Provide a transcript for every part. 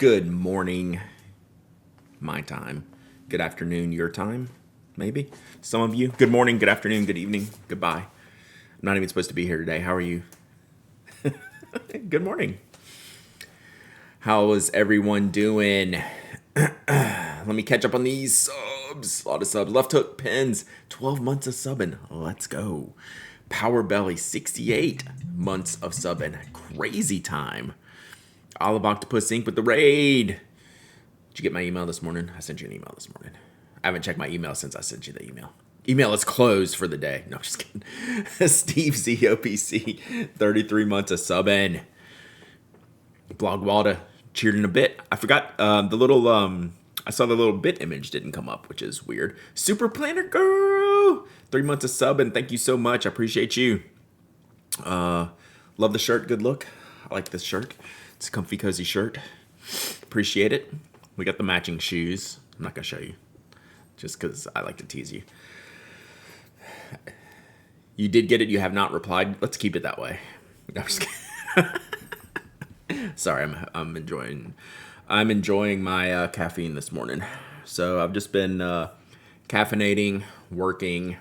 Good morning, my time. Good afternoon, your time, maybe. Some of you. Good morning, good afternoon, good evening, goodbye. I'm not even supposed to be here today. How are you? Good morning. How is everyone doing? Let me catch up on these subs. A lot of subs. Left Hook Pins, 12 months of subbing. Let's go. Power Belly, 68 months of subbing. Crazy time. Olive Octopus Inc. with the raid. Did you get my email this morning? I sent you an email this morning. I haven't checked my email since I sent you the email. Email is closed for the day. No, just kidding. Steve ZOPC, 33 months of subbing. Blog Walda cheered in a bit. I forgot the little, I saw the little bit image didn't come up, which is weird. Super Planner Girl, 3 months of subbing. Thank you so much. I appreciate you. Love the shirt. Good look. I like this shirt. It's a comfy, cozy shirt. Appreciate it. We got the matching shoes. I'm not going to show you just because I like to tease you. You did get it. You have not replied. Let's keep it that way. No, I'm just kidding. Sorry, I'm enjoying my caffeine this morning. So I've just been caffeinating, working,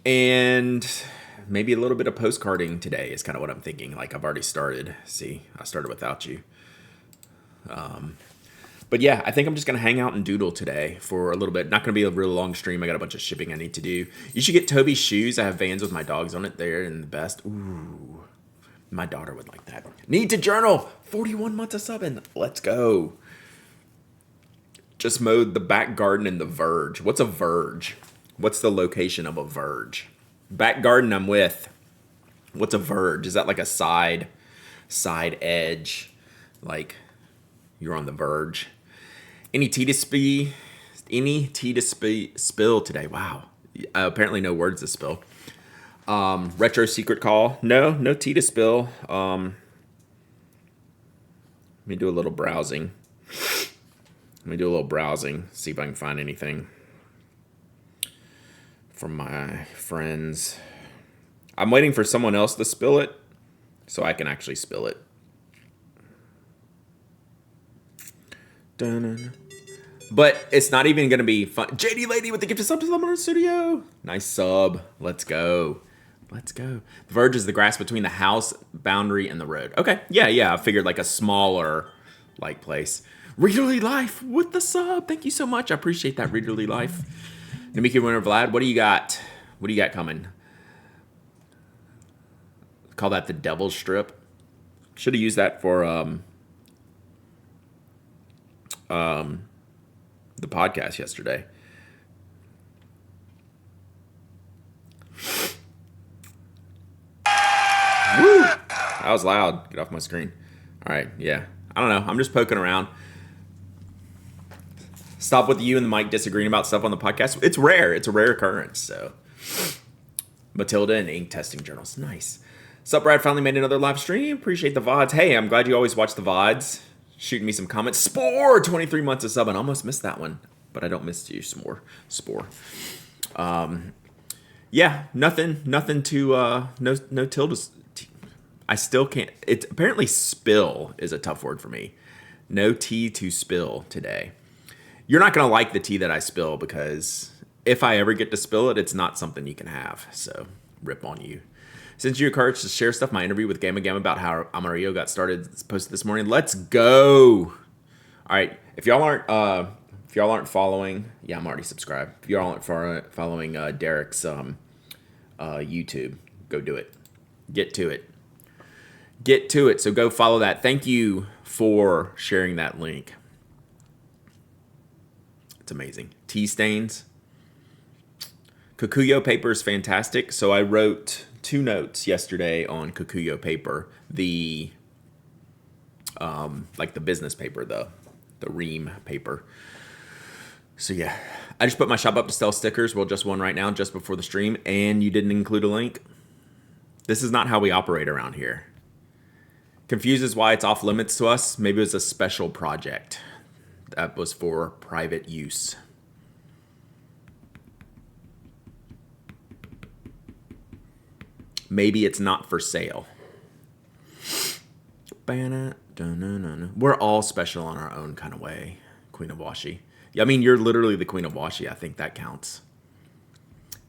and maybe a little bit of postcarding today is kind of what I'm thinking. Like I've already started. See, I started without you. But yeah, I think I'm just going to hang out and doodle today for a little bit. Not going to be a real long stream. I got a bunch of shipping I need to do. You should get Toby's shoes. I have Vans with my dogs on it. They're in the best. Ooh, my daughter would like that. Need to journal. 41 months of subbing. Let's go. Just mowed the back garden in the verge. What's a verge? What's the location of a verge? Back garden I'm with. What's a verge? Is that like a side edge? Like you're on the verge. Any tea to spill today? Wow. Apparently no words to spill. Retro secret call. No tea to spill. Let me do a little browsing. See if I can find anything from my friends. I'm waiting for someone else to spill it so I can actually spill it. Dun-dun. But it's not even going to be fun. JD Lady with the gift of sub to Lemon Studio. Nice sub. Let's go. The verge is the grass between the house boundary and the road. Okay. Yeah. I figured like a smaller like place. Readerly Life with the sub. Thank you so much. I appreciate that, Readerly Life. Namiki Winter Vlad, what do you got? What do you got coming? Call that the Devil's Strip. Should have used that for the podcast yesterday. Woo! That was loud. Get off my screen. All right, yeah. I don't know. I'm just poking around. Stop with you and the mic disagreeing about stuff on the podcast. It's rare. It's a rare occurrence. So, Matilda and ink testing journals. Nice. Sup, Brad? Finally made another live stream. Appreciate the VODs. Hey, I'm glad you always watch the VODs. Shooting me some comments. Spore, 23 months of sub, and almost missed that one, but I don't miss you, Spore. Yeah, nothing to no tildes. I still can't. It's apparently spill is a tough word for me. No tea to spill today. You're not gonna like the tea that I spill because if I ever get to spill it, it's not something you can have. So rip on you. Since you encouraged to share stuff, my interview with Gamma Gamma about how Amarillo got started posted this morning. Let's go. All right, if y'all aren't following, yeah, I'm already subscribed. If y'all aren't following Derek's YouTube, go do it. Get to it. So go follow that. Thank you for sharing that link. It's amazing. Tea stains. Kikuyo paper is fantastic. So I wrote 2 notes yesterday on Kikuyo paper, the like the business paper, the ream paper. So yeah, I just put my shop up to sell stickers. Well, just one right now, just before the stream, and you didn't include a link. This is not how we operate around here. Confuses why it's off limits to us. Maybe it was a special project that was for private use. Maybe it's not for sale. We're all special in our own kind of way, Queen of Washi. Yeah, I mean, you're literally the Queen of Washi. I think that counts.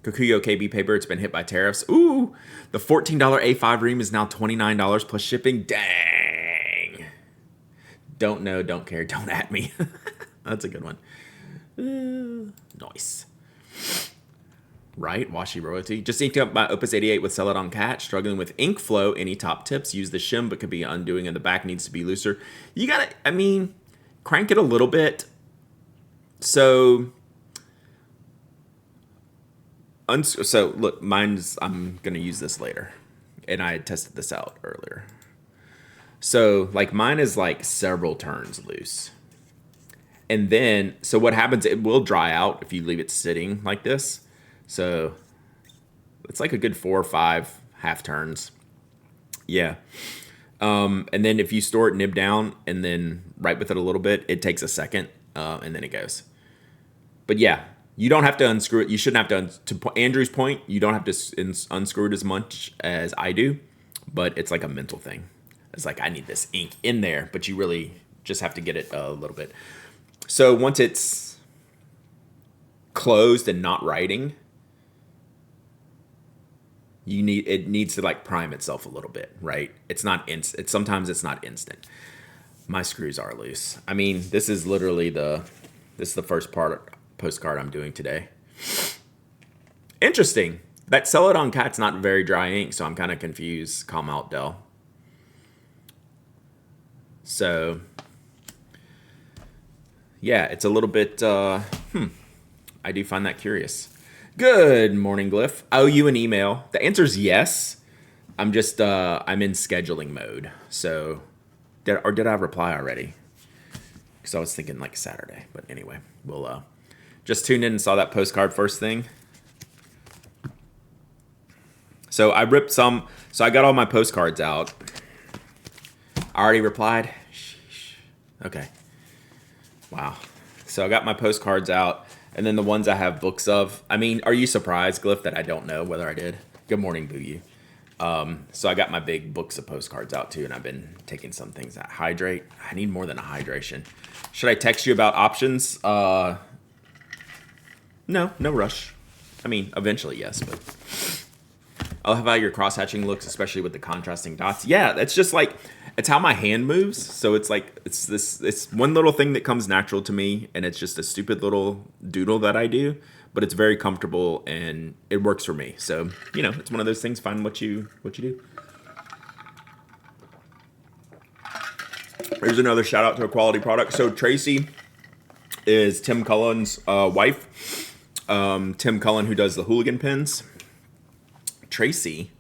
Kokuyo KB paper, it's been hit by tariffs. Ooh, the $14 A5 ream is now $29 plus shipping. Dang. Don't know, don't care, don't at me. That's a good one. Nice. Right, washi royalty. Just inked up my Opus 88 with Celadon Cat. Struggling with ink flow. Any top tips? Use the shim, but could be undoing, and the back needs to be looser. You gotta, I mean, crank it a little bit. So look, mine's, I'm gonna use this later, and I had tested this out earlier. So like mine is like several turns loose. And then, so what happens, it will dry out if you leave it sitting like this. So it's like a good 4 or 5 half turns. Yeah. And then if you store it nib down and then write with it a little bit, it takes a second and then it goes. But yeah, you don't have to unscrew it. You shouldn't have to Andrew's point, you don't have to unscrew it as much as I do, but it's like a mental thing. It's like, I need this ink in there, but you really just have to get it a little bit. So once it's closed and not writing, it needs to like prime itself a little bit, right? It's not sometimes it's not instant. My screws are loose. I mean, this is literally this is the first postcard I'm doing today. Interesting. That Celadon Cat's not very dry ink, so I'm kind of confused. Calm out, Dell. So yeah, it's a little bit, I do find that curious. Good morning, Glyph. I owe you an email. The answer is yes. I'm just, I'm in scheduling mode. So, did I reply already? Because I was thinking like Saturday. But anyway, we'll just tuned in and saw that postcard first thing. So I ripped some, so I got all my postcards out. I already replied. Sheesh. Okay. Wow. So I got my postcards out, and then the ones I have books of. I mean, are you surprised, Glyph, that I don't know whether I did? Good morning, Boo You. So I got my big books of postcards out too, and I've been taking some things that hydrate. I need more than a hydration. Should I text you about options? No rush. I mean, eventually, yes, but I'll have how your cross-hatching looks, especially with the contrasting dots. Yeah, that's just like, it's how my hand moves. So it's like, it's one little thing that comes natural to me, and it's just a stupid little doodle that I do, but it's very comfortable and it works for me. So, it's one of those things, find what you do. Here's another shout out to a quality product. So Tracy is Tim Cullen's wife. Tim Cullen, who does the hooligan pins. Tracy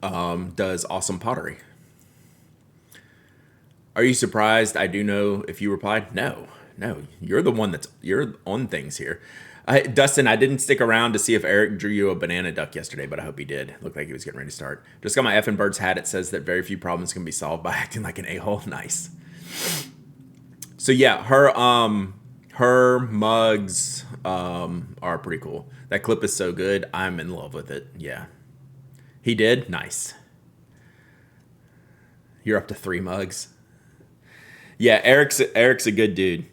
does awesome pottery. Are you surprised? I do know if you replied. No, you're the one you're on things here. Dustin, I didn't stick around to see if Eric drew you a banana duck yesterday, but I hope he did. Looked like he was getting ready to start. Just got my effing Birds hat. It says that very few problems can be solved by acting like an a-hole. Nice. So yeah, her mugs are pretty cool. That clip is so good. I'm in love with it. Yeah. He did? Nice. You're up to 3 mugs. Yeah, Eric's a good dude.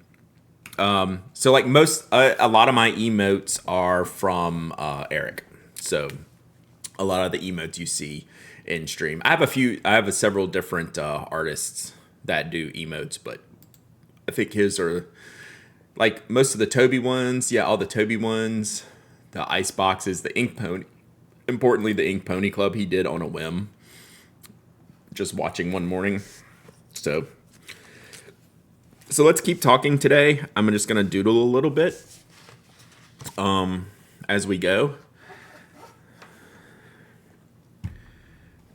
So like a lot of my emotes are from Eric. So a lot of the emotes you see in stream. I have several different artists that do emotes, but I think his are like most of the Toby ones. Yeah, all the Toby ones, the ice boxes, the ink pony. Importantly, the Ink Pony Club he did on a whim. Just watching one morning. So let's keep talking today. I'm just going to doodle a little bit as we go.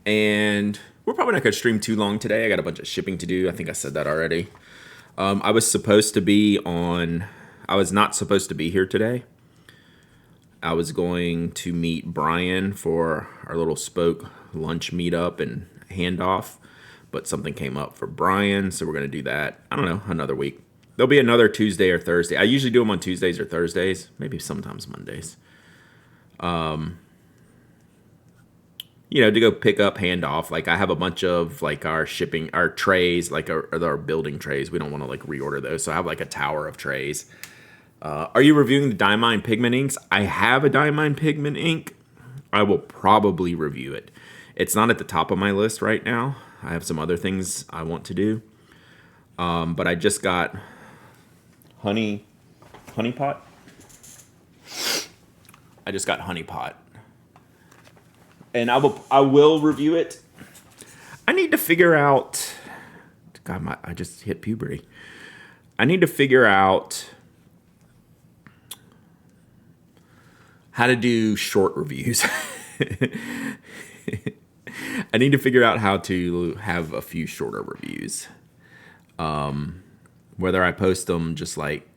And we're probably not going to stream too long today. I got a bunch of shipping to do. I think I said that already. I was not supposed to be here today. I was going to meet Brian for our little Spoke lunch meetup and handoff, but something came up for Brian, so we're going to do that, I don't know, another week. There'll be another Tuesday or Thursday. I usually do them on Tuesdays or Thursdays, maybe sometimes Mondays. to go pick up, hand off. Like I have a bunch of like our shipping, our trays, like our building trays. We don't want to like reorder those. So I have like a tower of trays. Are you reviewing the Diamine pigment inks? I have a Diamine pigment ink. I will probably review it. It's not at the top of my list right now. I have some other things I want to do. But I just got honey pot. I just got honey pot. And I will review it. I need to figure out. God, I just hit puberty. I need to figure out how to do short reviews. I need to figure out how to have a few shorter reviews. Whether I post them just like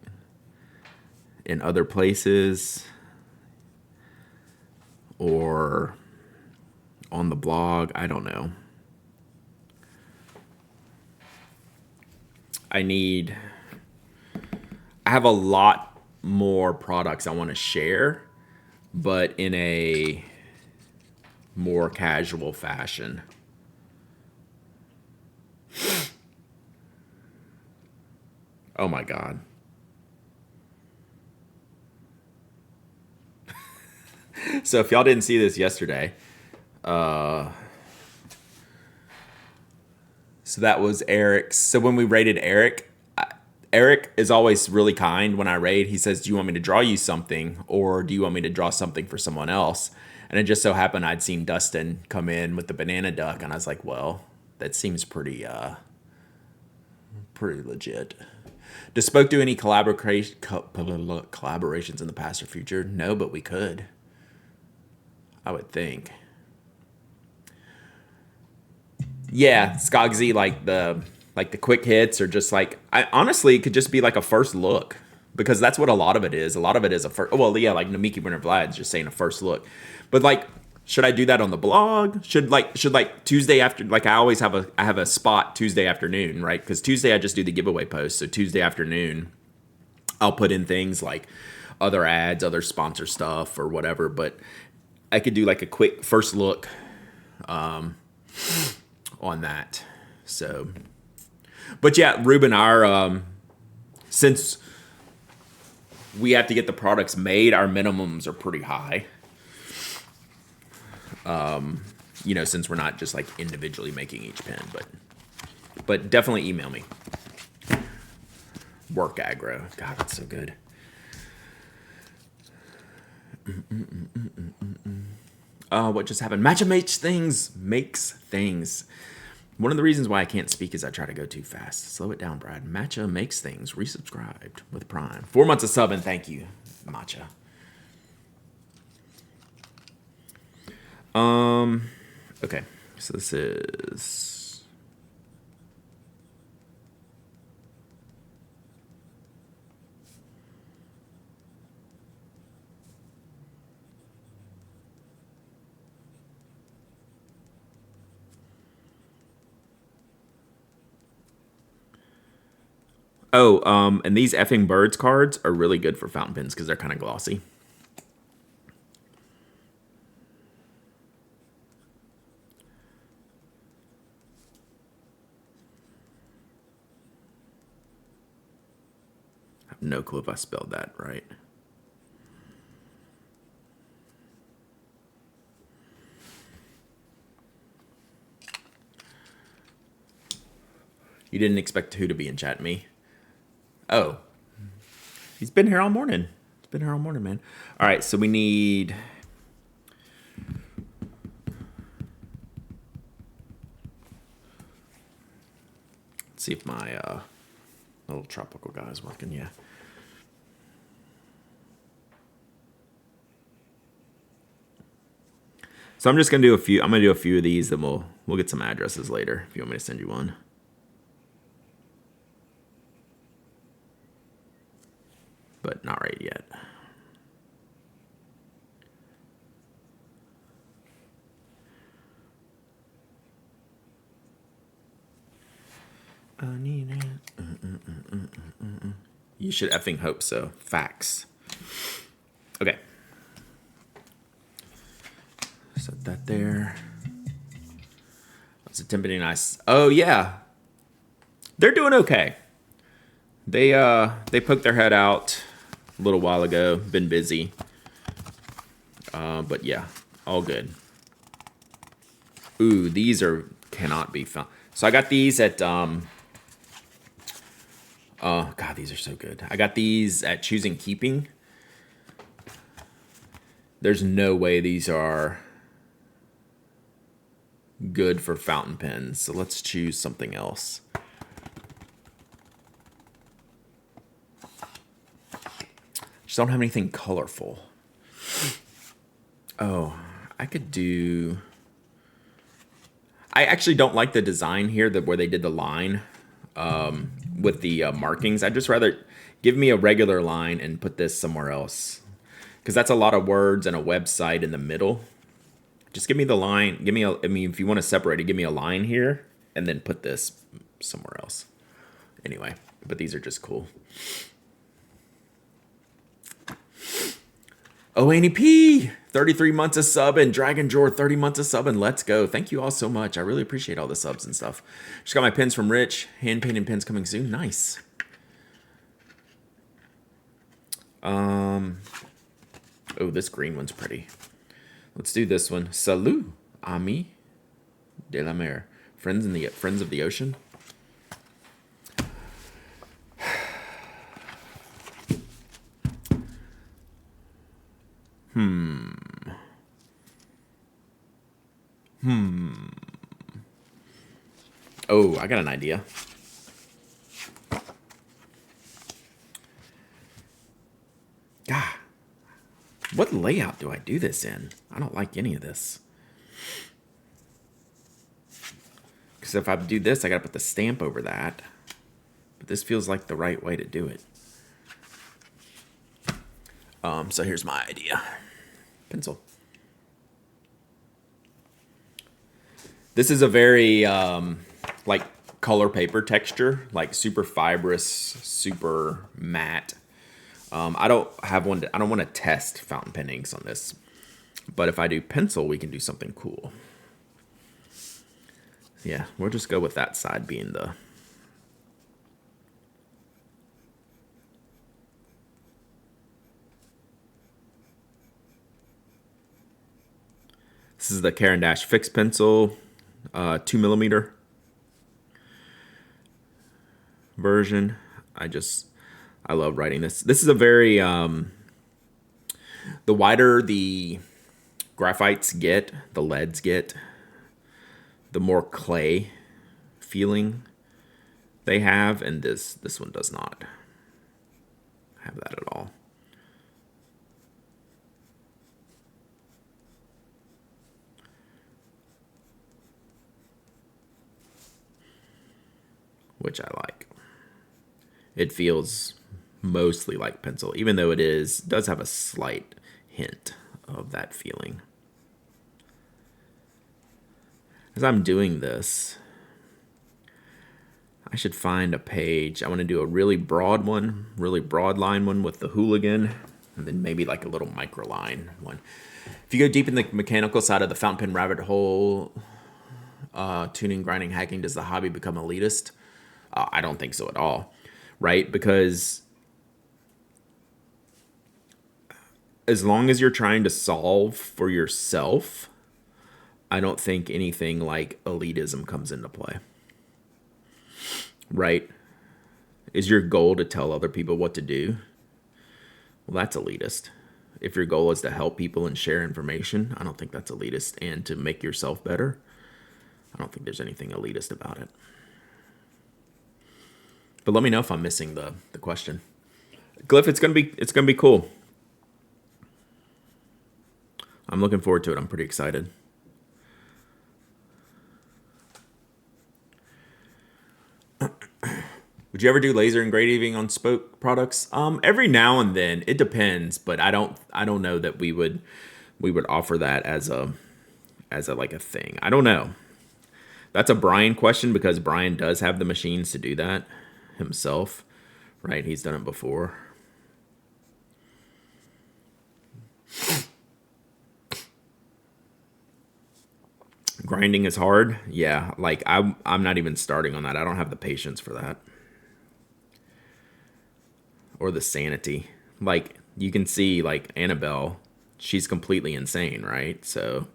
in other places or on the blog, I don't know. I have a lot more products I want to share, but in a more casual fashion. Oh my God. So if y'all didn't see this yesterday, so that was Eric's. So when we rated Eric, Eric is always really kind when I raid. He says, do you want me to draw you something or do you want me to draw something for someone else? And it just so happened I'd seen Dustin come in with the banana duck and I was like, well, that seems pretty legit. Does Spoke do any collaborations in the past or future? No, but we could. I would think. Yeah, Skogsy, like the quick hits, or just like honestly, it could just be like a first look, because that's what a lot of it is. A lot of it is a first. Well, yeah, like Namiki Winter Vlad's just saying a first look, but like, should I do that on the blog? Should Tuesday after? Like I always have a spot Tuesday afternoon, right? Because Tuesday I just do the giveaway post. So Tuesday afternoon, I'll put in things like other ads, other sponsor stuff, or whatever. But I could do like a quick first look on that. So, but yeah, Ruben, since we have to get the products made, our minimums are pretty high. Since we're not just like individually making each pen, but definitely email me. Work aggro. God, that's so good. What just happened? Matcha makes things. One of the reasons why I can't speak is I try to go too fast. Slow it down, Brad. Matcha makes things. Resubscribed with Prime. 4 months of subbing. Thank you, Matcha. Okay. So this is... and these effing birds cards are really good for fountain pens because they're kind of glossy. I have no clue if I spelled that right. You didn't expect who to be in chat? Me? Oh. He's been here all morning. He's been here all morning, man. All right, so we need... Let's see if my little tropical guy is working. Yeah. So I'm just gonna do a few. I'm gonna do a few of these, then we'll get some addresses later if you want me to send you one. But not right yet. You should effing hope so. Facts. Okay. Set that there. It's a Timpani nice. Oh yeah, they're doing okay. They poked their head out a little while ago. Been busy, but yeah, all good. Ooh, these are cannot be found. So I got these at oh god, these are so good. I got these at Choosing Keeping. There's no way these are good for fountain pens. So let's choose something else. Just don't have anything colorful. Oh, I could do. I actually don't like the design here where they did the line with the markings. I'd just rather give me a regular line and put this somewhere else. Because that's a lot of words and a website in the middle. Just give me the line. Give me a. I mean, if you want to separate it, give me a line here, and then put this somewhere else. Anyway, but these are just cool. Oh, Annie P, 33 months of sub, and Dragon Drawer, 30 months of sub, and let's go. Thank you all so much. I really appreciate all the subs and stuff. Just got my pins from Rich. Hand painted pins coming soon. Nice. Oh, this green one's pretty. Let's do this one. Salut, amis de la mer. Friends of the ocean. Oh, I got an idea. God, what layout do I do this in? I don't like any of this. Because if I do this, I gotta put the stamp over that. But this feels like the right way to do it. So here's my idea. Pencil. This is a very like color paper texture, like super fibrous, super matte. I don't want to test fountain pen inks on this, but if I do pencil, we can do something cool. Yeah, we'll just go with that side being the. This is the Caran d'Ache fixed pencil, 2mm version. I love writing this. This is a very, the wider the graphites get, the leads get, the more clay feeling they have, and this one does not have that at all. Which I like. It feels mostly like pencil, even though does have a slight hint of that feeling. As I'm doing this, I should find a page. I want to do a really broad one, really broad line one with the hooligan, and then maybe like a little micro line one. If you go deep in the mechanical side of the fountain pen rabbit hole, tuning, grinding, hacking, does the hobby become elitist? I don't think so at all, right? Because as long as you're trying to solve for yourself, I don't think anything like elitism comes into play, right? Is your goal to tell other people what to do? Well, that's elitist. If your goal is to help people and share information, I don't think that's elitist. And to make yourself better, I don't think there's anything elitist about it. But let me know if I'm missing the question. Glyph, it's gonna be cool. I'm looking forward to it. I'm pretty excited. Would you ever do laser engraving on spoke products? Every now and then. It depends, but I don't know that we would offer that as a like a thing. I don't know. That's a Brian question because Brian does have the machines to do that himself, right? He's done it before. Grinding is hard. Yeah, like I'm not even starting on that. I don't have the patience for that or the sanity. Like you can see, like Annabelle, she's completely insane, right? So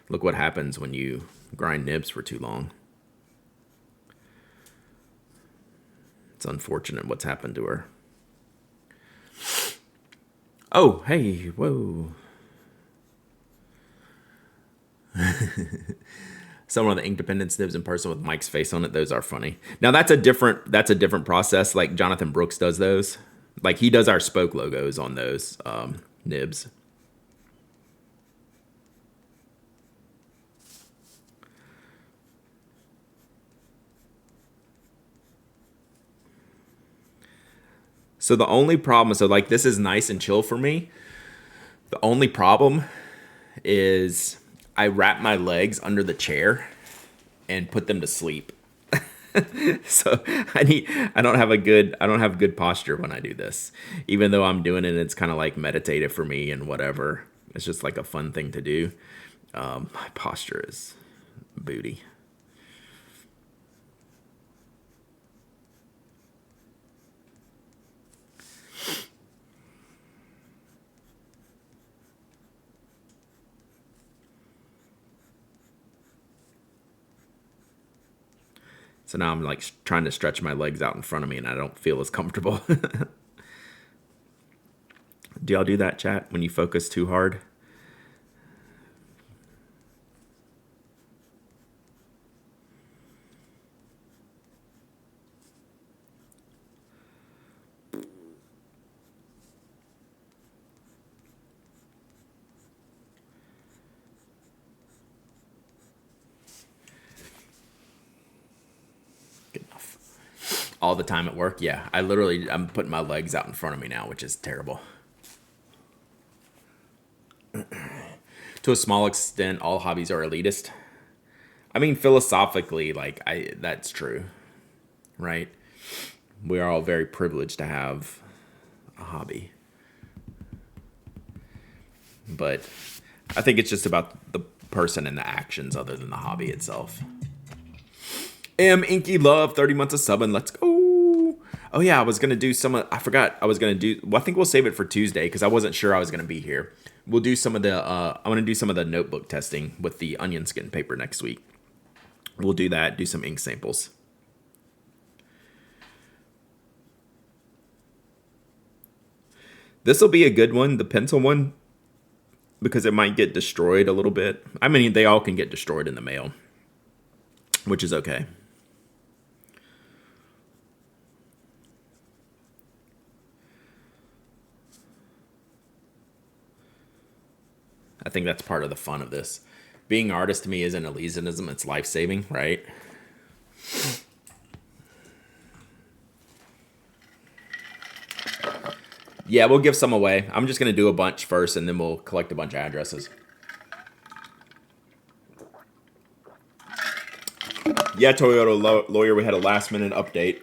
look what happens when you grind nibs for too long. It's unfortunate what's happened to her. Oh, hey, whoa. Some of the Independence nibs in person with Mike's face on it. Those are funny. Now that's a different process. Like Jonathan Brooks does those. Like he does our spoke logos on those nibs. So the only problem, so like this is nice and chill for me. The only problem is I wrap my legs under the chair and put them to sleep. So I don't have good posture when I do this. Even though I'm doing it, it's kind of like meditative for me and whatever. It's just like a fun thing to do. My posture is booty. So now I'm like trying to stretch my legs out in front of me and I don't feel as comfortable. Do y'all do that, chat, when you focus too hard? Good enough. All the time at work, yeah. I'm putting my legs out in front of me now, which is terrible. To a small extent, all hobbies are elitist. I mean, philosophically, like that's true, right? We are all very privileged to have a hobby. But I think it's just about the person and the actions other than the hobby itself. Inky Love, 30 months of subbing. Let's go. Oh yeah, I was gonna do I forgot I was gonna do. Well, I think we'll save it for Tuesday because I wasn't sure I was gonna be here. We'll do some of the. I want to do some of the notebook testing with the onion skin paper next week. We'll do that. Do some ink samples. This will be a good one, the pencil one, because it might get destroyed a little bit. I mean, they all can get destroyed in the mail, which is okay. I think that's part of the fun of this. Being an artist to me isn't elitism, it's life-saving, right? Yeah, we'll give some away. I'm just going to do a bunch first, and then we'll collect a bunch of addresses. Yeah, Toyota lawyer, we had a last-minute update.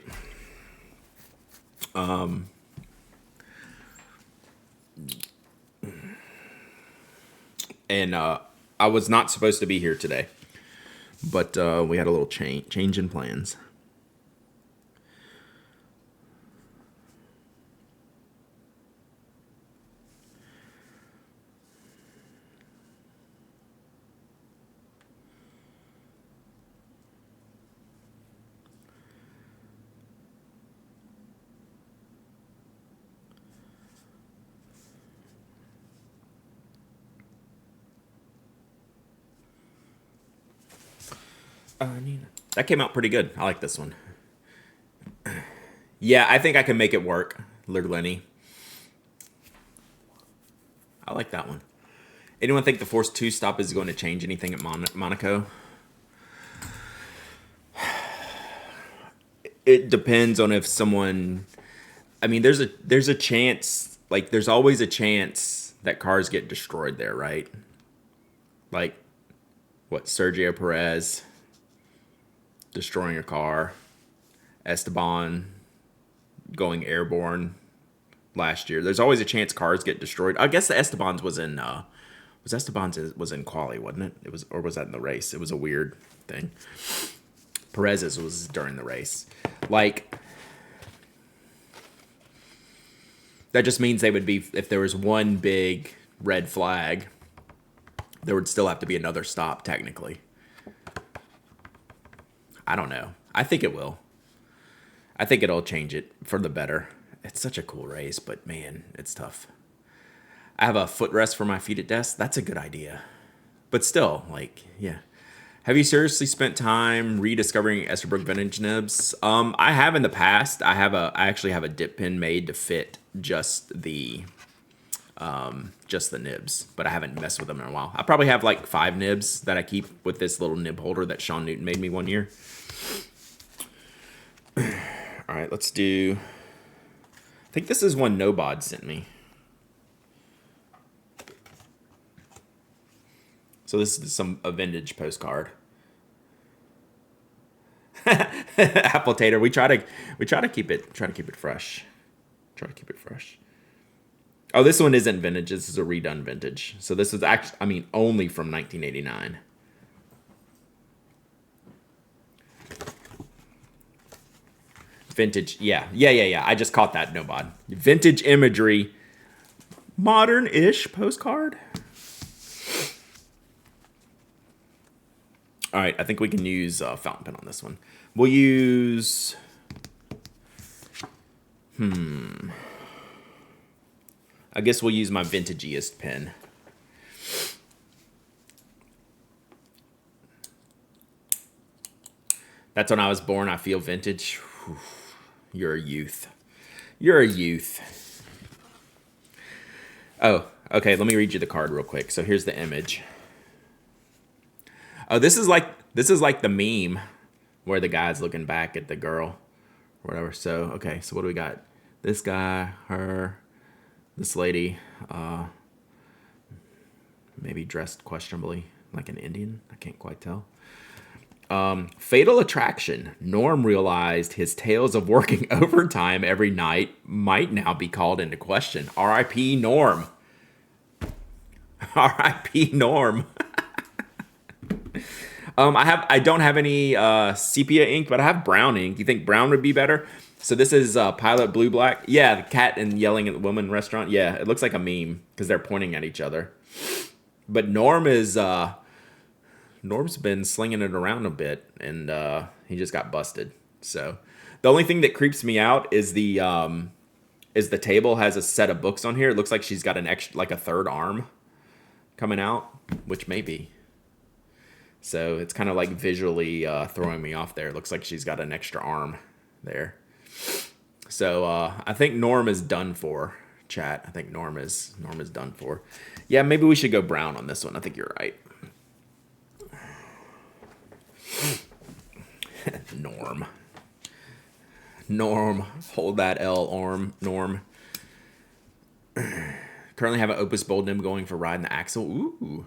And I was not supposed to be here today, but we had a little change in plans. That came out pretty good. I like this one. Yeah, I think I can make it work, Lenny. I like that one. Anyone think the Force 2 stop is going to change anything at Monaco? It depends on if someone... I mean, there's a chance... Like, there's always a chance that cars get destroyed there, right? Like, what, Sergio Perez destroying a car, Esteban going airborne last year. There's always a chance cars get destroyed. I guess the Esteban's was in Was Esteban's was in quali, wasn't it? It was, or was that in the race? It was a weird thing. Perez's was during the race. Like, that just means they would be, if there was one big red flag, there would still have to be another stop, technically. I don't know. I think it will. I think it'll change it for the better. It's such a cool race, but man, it's tough. I have a footrest for my feet at desk. That's a good idea. But still, like, yeah. Have you seriously spent time rediscovering Esterbrook vintage nibs? I have in the past. I actually have a dip pin made to fit just the nibs, but I haven't messed with them in a while. I probably have like 5 nibs that I keep with this little nib holder that Sean Newton made me one year. All right, let's do. I think this is one Nobod sent me. So this is a vintage postcard. Apple tater. We try to keep it fresh. Try to keep it fresh. Oh, this one isn't vintage. This is a redone vintage. So this is actually, I mean, only from 1989. Vintage. Yeah. I just caught that, Nobod. Vintage imagery. Modern-ish postcard. All right, I think we can use fountain pen on this one. We'll use... I guess we'll use my vintagiest pen. That's when I was born. I feel vintage. Whew. You're a youth. You're a youth. Oh, okay. Let me read you the card real quick. So here's the image. Oh, this is like the meme where the guy's looking back at the girl or whatever. So, okay. So what do we got? This guy, her, this lady, maybe dressed questionably like an Indian. I can't quite tell. Fatal Attraction. Norm realized his tales of working overtime every night might now be called into question. R.I.P. Norm. R.I.P. Norm. I don't have any sepia ink, but I have brown ink. You think brown would be better? So this is Pilot Blue Black. Yeah, the cat and yelling at the woman restaurant. Yeah, it looks like a meme because they're pointing at each other. But Norm's been slinging it around a bit, and he just got busted. So the only thing that creeps me out is the table has a set of books on here. It looks like she's got an extra, like a third arm coming out, which may be. So it's kind of like visually throwing me off there. It looks like she's got an extra arm there. So I think Norm is done for, chat. I think Norm is done for. Yeah, maybe we should go brown on this one. I think you're right. Norm, hold that L, Norm. Currently have an Opus Bold nib going for riding the axle. Ooh,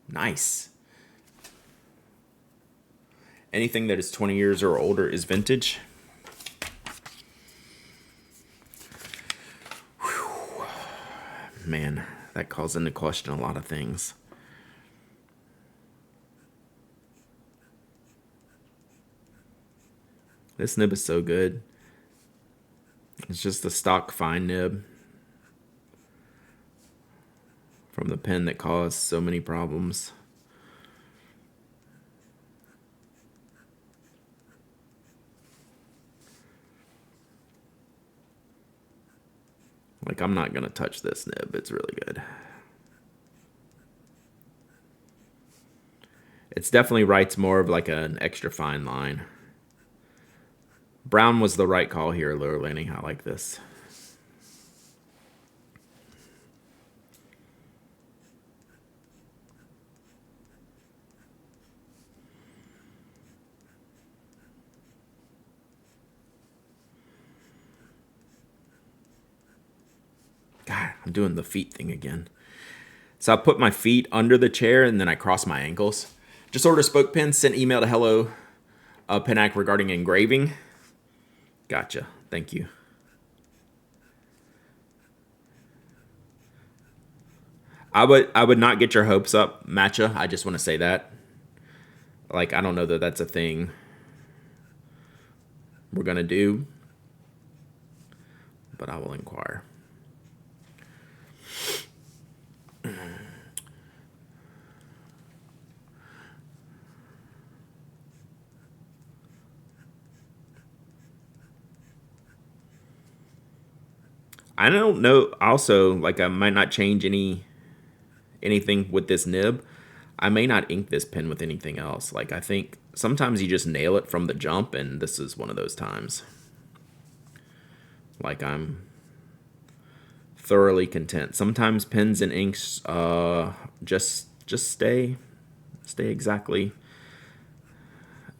nice. Anything that is 20 years or older is vintage. Whew. Man, that calls into question a lot of things. This nib is so good. It's just a stock fine nib from the pen that caused so many problems. Like, I'm not going to touch this nib. It's really good. It's definitely writes more of like an extra fine line. Brown was the right call here, Lower Landing. I like this. God, I'm doing the feet thing again. So I put my feet under the chair and then I cross my ankles. Just ordered a spoke pen, sent email to Hello Penac regarding engraving. Gotcha. Thank you. I would not get your hopes up, Matcha. I just want to say that. Like, I don't know that that's a thing we're gonna do, but I will inquire. I don't know. Also, like, I might not change anything with this nib. I may not ink this pen with anything else. Like, I think sometimes you just nail it from the jump, and this is one of those times. Like, I'm thoroughly content. Sometimes pens and inks just stay exactly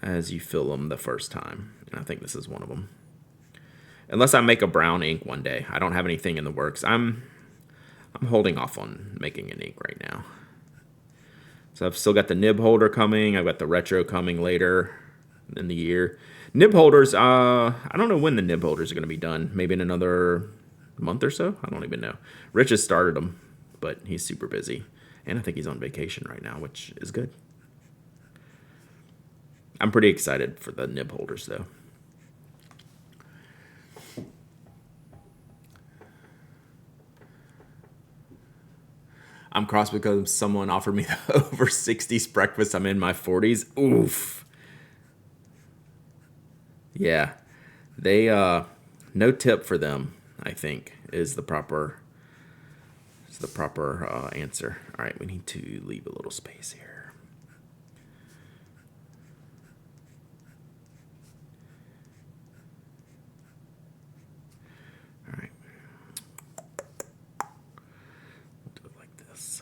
as you fill them the first time. And I think this is one of them. Unless I make a brown ink one day. I don't have anything in the works. I'm holding off on making an ink right now. So I've still got the nib holder coming. I've got the retro coming later in the year. Nib holders, I don't know when the nib holders are going to be done. Maybe in another month or so? I don't even know. Rich has started them, but he's super busy. And I think he's on vacation right now, which is good. I'm pretty excited for the nib holders, though. I'm cross because someone offered me the over 60s breakfast. I'm in my 40s. Oof. Yeah. They, no tip for them, I think, is the proper answer. All right, we need to leave a little space here. All right. We'll do it like this.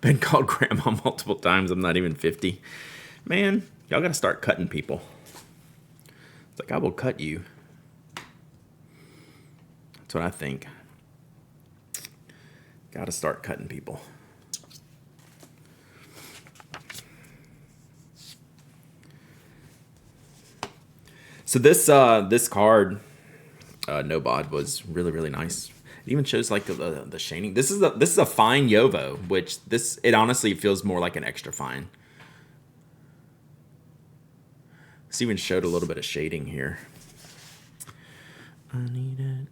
Been called grandma multiple times. I'm not even 50. Man, y'all gotta start cutting people. It's like, I will cut you. That's what I think. Gotta start cutting people. So this card, no bod, was really nice. It even shows like the shading. This is a fine Yovo, which it honestly feels more like an extra fine. This even showed a little bit of shading here. I need it.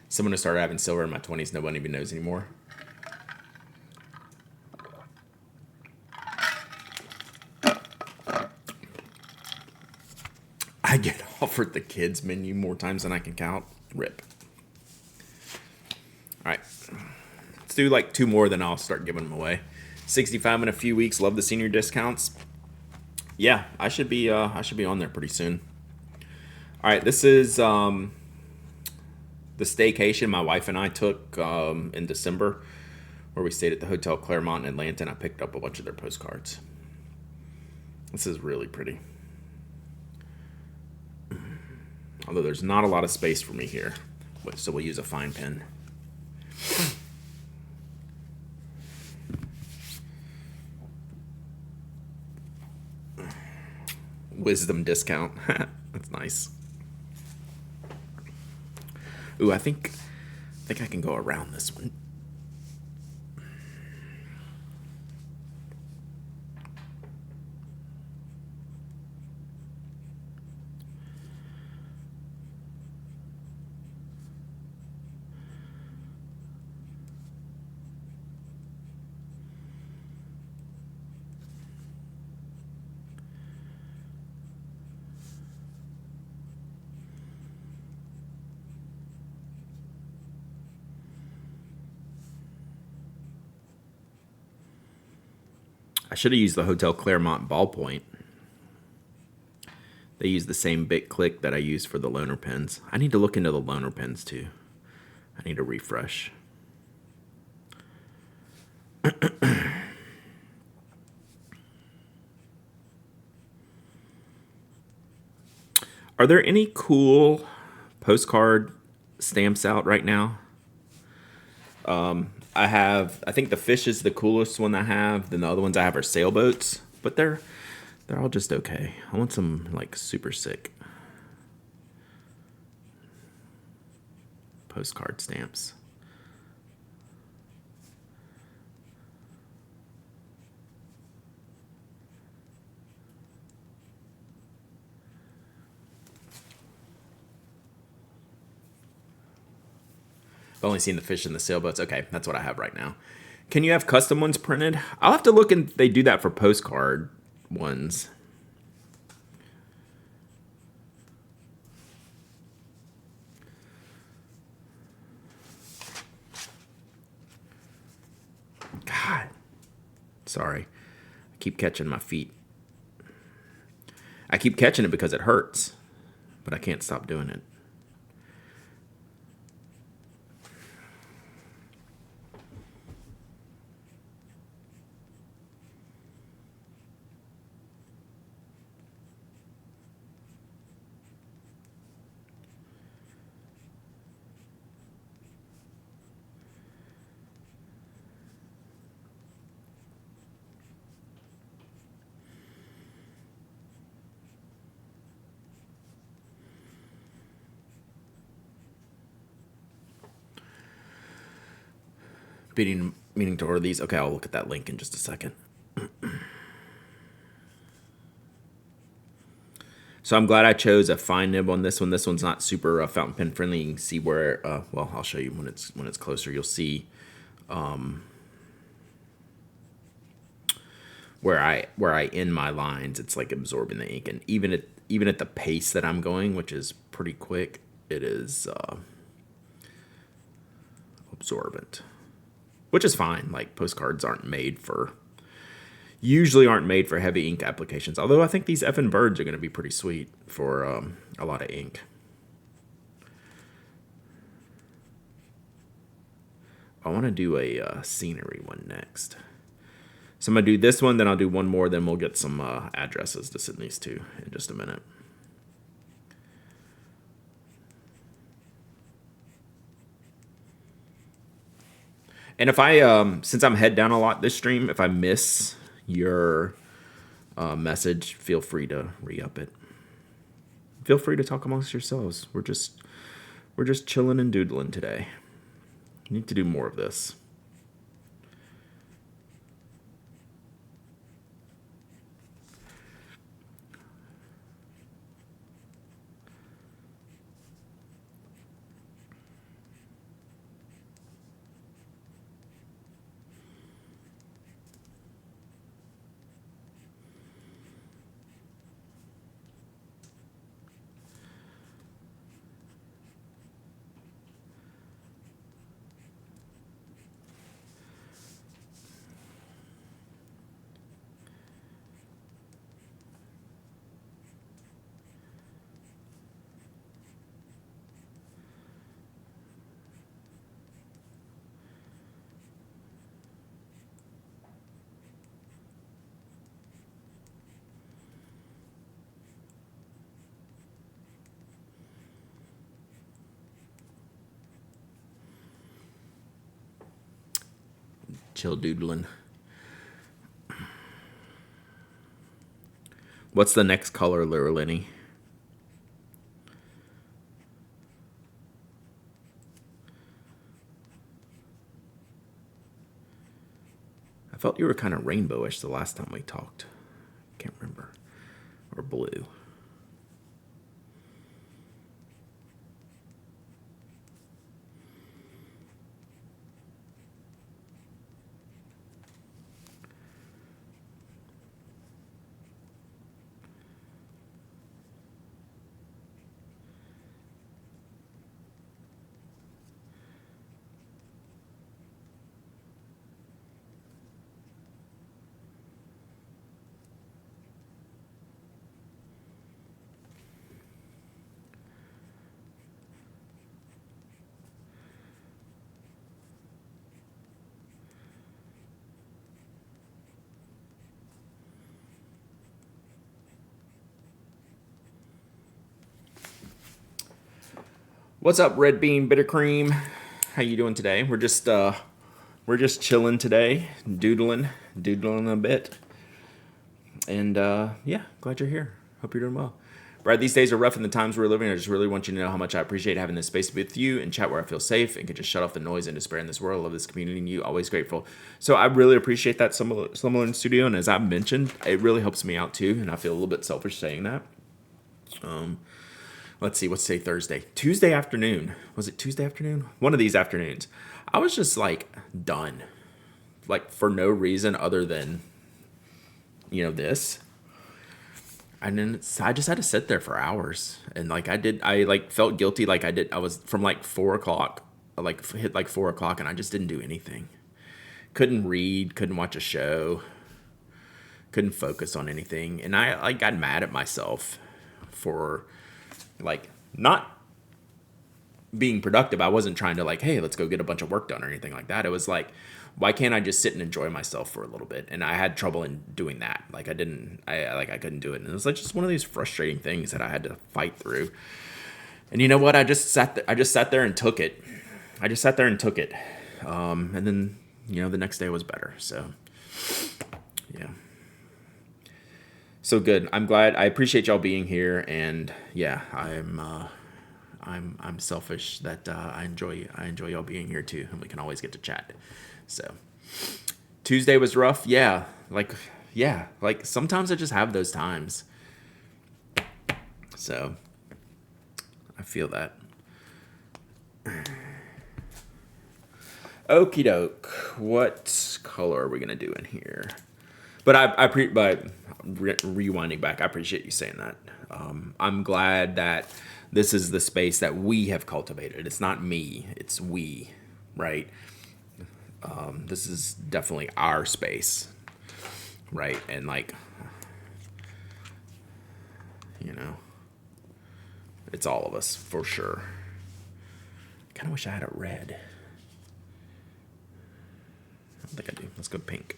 Someone who started having silver in my 20s, no one even knows anymore. I get offered the kids menu more times than I can count. Rip. All right. Let's do like two more, then I'll start giving them away. 65 in a few weeks. Love the senior discounts. Yeah, I should be on there pretty soon. All right, this is the staycation my wife and I took in December, where we stayed at the Hotel Claremont in Atlanta, and I picked up a bunch of their postcards. This is really pretty. Although there's not a lot of space for me here, so we'll use a fine pen. Wisdom discount. That's nice. Ooh, I think I can go around this one. I should have used the Hotel Claremont ballpoint. They use the same bit click that I use for the loaner pens. I need to look into the loaner pens too. I need a refresh. Are there any cool postcard stamps out right now? I think the fish is the coolest one I have. Then the other ones I have are sailboats, but they're all just okay. I want some like super sick postcard stamps. I've only seen the fish and the sailboats. Okay, that's what I have right now. Can you have custom ones printed? I'll have to look and they do that for postcard ones. God. Sorry. I keep catching my feet. I keep catching it because it hurts, but I can't stop doing it. Meaning to order these. Okay, I'll look at that link in just a second. So I'm glad I chose a fine nib on this one. This one's not super fountain pen friendly. You can see where. Well, I'll show you when it's closer. You'll see where I end my lines. It's like absorbing the ink, and even at the pace that I'm going, which is pretty quick, it is absorbent, which is fine. Like postcards usually aren't made for heavy ink applications. Although I think these effing birds are going to be pretty sweet for a lot of ink. I want to do a scenery one next. So I'm going to do this one, then I'll do one more, then we'll get some addresses to send these to in just a minute. And if since I'm head down a lot this stream, if I miss your message, feel free to re-up it. Feel free to talk amongst yourselves. We're just chilling and doodling today. Need to do more of this. Chill doodling. What's the next color, Lenny? felt you were kind of rainbowish the last time we talked. Can't remember. Or blue. What's up, Red Bean Bitter Cream? How you doing today? We're just chilling today, doodling a bit, and yeah, glad you're here. Hope you're doing well. Brad, these days are rough in the times we're living. I just really want you to know how much I appreciate having this space with you and chat where I feel safe and can just shut off the noise and despair in this world. I love this community and you. Always grateful. So I really appreciate that Slumber in Studio, and as I mentioned, it really helps me out too, and I feel a little bit selfish saying that. Let's see, what's today? Thursday. Tuesday afternoon. Was it Tuesday afternoon? One of these afternoons. I was just like done. Like for no reason other than, this. And then I just had to sit there for hours. And like I like felt guilty like I was from like 4 o'clock, hit like 4 o'clock and I just didn't do anything. Couldn't read, couldn't watch a show, couldn't focus on anything. And I like got mad at myself for like not being productive. I wasn't trying to like, hey, let's go get a bunch of work done or anything like that. It was like, why can't I just sit and enjoy myself for a little bit? And I had trouble in doing that. Like I couldn't do it. And it was like just one of these frustrating things that I had to fight through. And you know what? I just sat there and took it. And then, the next day was better. So yeah. So good. I'm glad. I appreciate y'all being here, and yeah, I'm selfish that I enjoy y'all being here too, and we can always get to chat. So Tuesday was rough. Yeah, like sometimes I just have those times. So I feel that. Okie doke. What color are we gonna do in here? But rewinding back, I appreciate you saying that. I'm glad that this is the space that we have cultivated. It's not me, it's we, right? This is definitely our space, right? And like, it's all of us for sure. I kind of wish I had a red. I don't think I do. Let's go pink.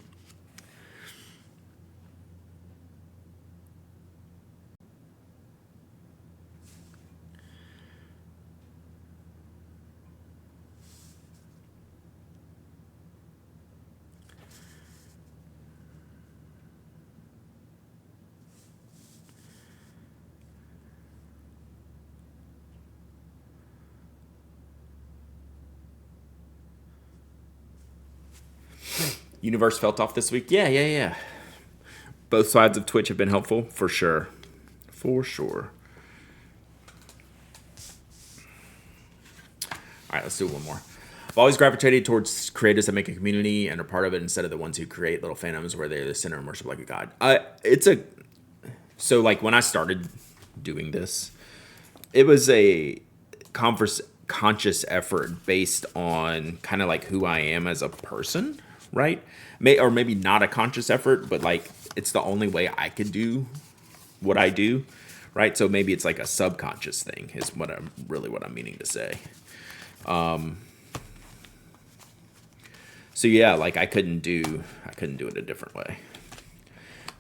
Universe felt off this week. Yeah. Both sides of Twitch have been helpful, for sure. For sure. All right, let's do one more. I've always gravitated towards creators that make a community and are part of it instead of the ones who create little fandoms where they're the center and worship like a god. So like when I started doing this, it was a conscious effort based on kind of like who I am as a person, right? Or maybe not a conscious effort, but like it's the only way I could do what I do, right? So maybe it's like a subconscious thing is what I'm meaning to say. So yeah, like I couldn't do it a different way.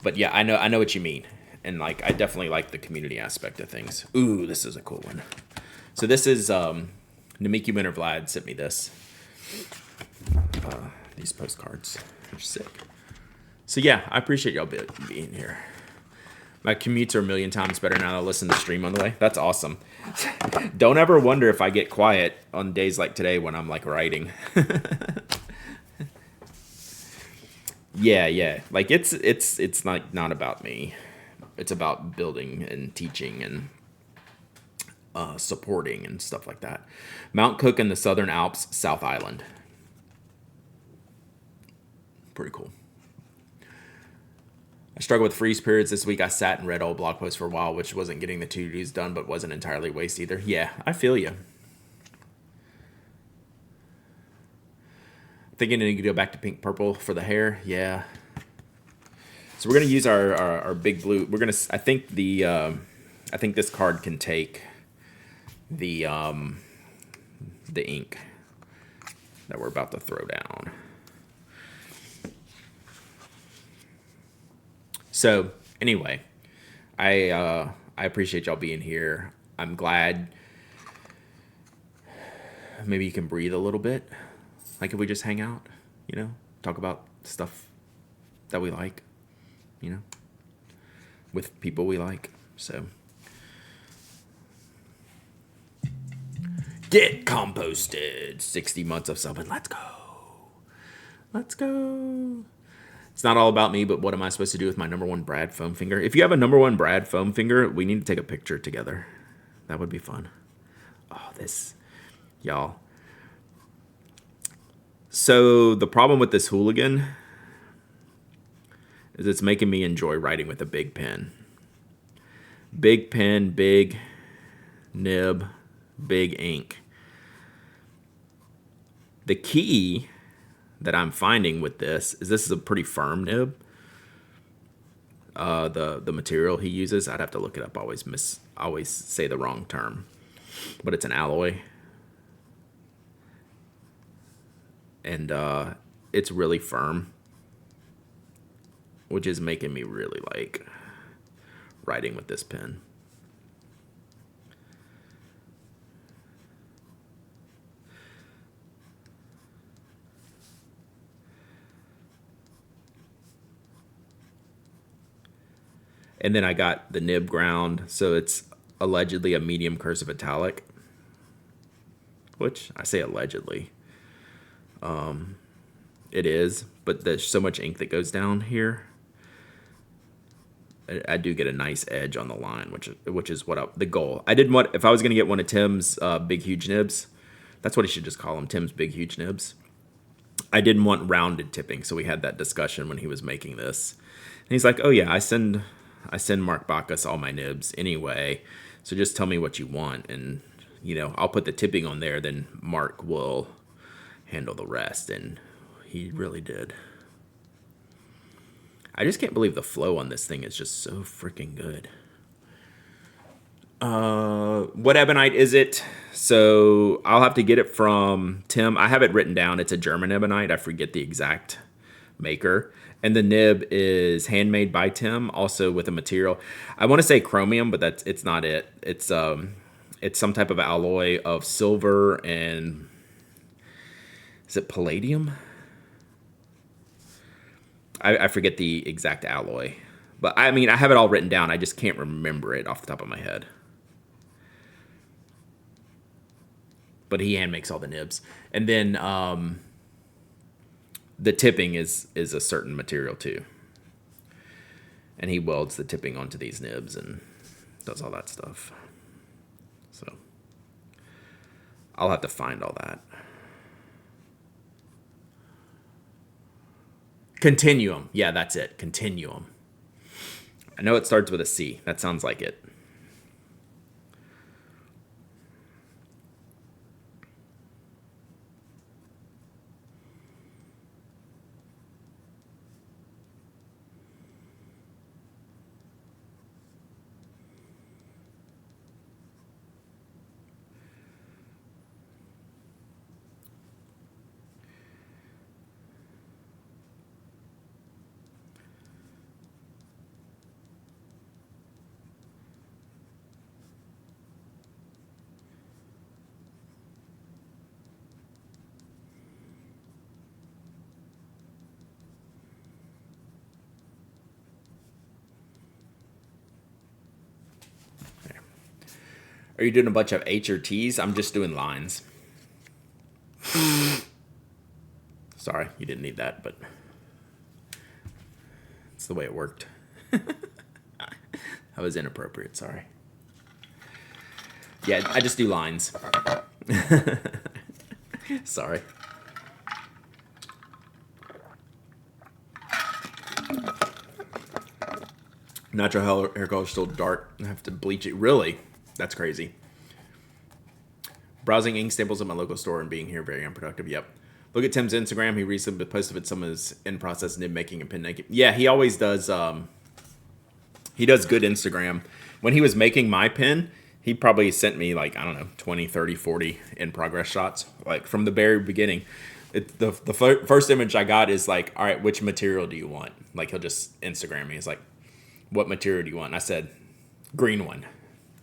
But yeah, I know what you mean. And like I definitely like the community aspect of things. Ooh, this is a cool one. So this is Namiki Winter Vlad sent me this. These postcards are sick. So yeah, I appreciate y'all being here. My commutes are a million times better now that I listen to the stream on the way. That's awesome. Don't ever wonder if I get quiet on days like today when I'm like writing. Yeah. Like it's not about me. It's about building and teaching and supporting and stuff like that. Mount Cook in the Southern Alps, South Island. Pretty cool. I struggle with freeze periods this week. I sat and read old blog posts for a while, which wasn't getting the to-dos done, but wasn't entirely waste either. Yeah, I feel you. Thinking I need to go back to pink purple for the hair. Yeah. So we're gonna use our big blue. We're gonna. I think this card can take the ink that we're about to throw down. So anyway, I appreciate y'all being here. I'm glad. Maybe you can breathe a little bit. Like if we just hang out, talk about stuff that we like, with people we like. So get composted. 60 months of something. Let's go. Let's go. It's not all about me, but what am I supposed to do with my number one Brad foam finger? If you have a number one Brad foam finger, we need to take a picture together. That would be fun. Oh, y'all. So the problem with this hooligan is it's making me enjoy writing with a big pen. Big pen, big nib, big ink. The key that I'm finding with this is a pretty firm nib. The material he uses, I'd have to look it up. I always say the wrong term, but it's an alloy, and it's really firm, which is making me really like writing with this pen. And then I got the nib ground, so it's allegedly a medium cursive italic, which I say allegedly. It is, but there's so much ink that goes down here. I do get a nice edge on the line, which is the goal. I didn't want, if I was going to get one of Tim's big huge nibs, that's what he should just call them, Tim's big huge nibs. I didn't want rounded tipping, so we had that discussion when he was making this. And he's like, "Oh yeah, I send Mark Bacchus all my nibs anyway, so just tell me what you want, and I'll put the tipping on there. Then Mark will handle the rest." And he really did. I just can't believe the flow on this thing is just so freaking good. What ebonite is it? So I'll have to get it from Tim. I have it written down. It's a German ebonite. I forget the exact maker. And the nib is handmade by Tim, also with a material. I want to say chromium, but it's not it. It's some type of alloy of silver and, is it palladium? I forget the exact alloy. But I mean, I have it all written down. I just can't remember it off the top of my head. But he hand makes all the nibs. And then the tipping is a certain material too. And he welds the tipping onto these nibs and does all that stuff. So I'll have to find all that. Continuum. Yeah, that's it. Continuum. I know it starts with a C. That sounds like it. Are you doing a bunch of H or T's? I'm just doing lines. Sorry, you didn't need that, but the way it worked. That was inappropriate. Sorry. Yeah, I just do lines. Sorry. Natural hair color is still dark. I have to bleach it. Really? That's crazy. Browsing ink samples at my local store and being here very unproductive. Yep. Look at Tim's Instagram. He recently posted some of his in process nib making and pen making. Yeah, he always does. He does good Instagram. When he was making my pen, he probably sent me like, I don't know, 20, 30, 40 in progress shots. Like from the very beginning. The first image I got is like, all right, which material do you want? Like he'll just Instagram me. He's like, what material do you want? And I said, green one.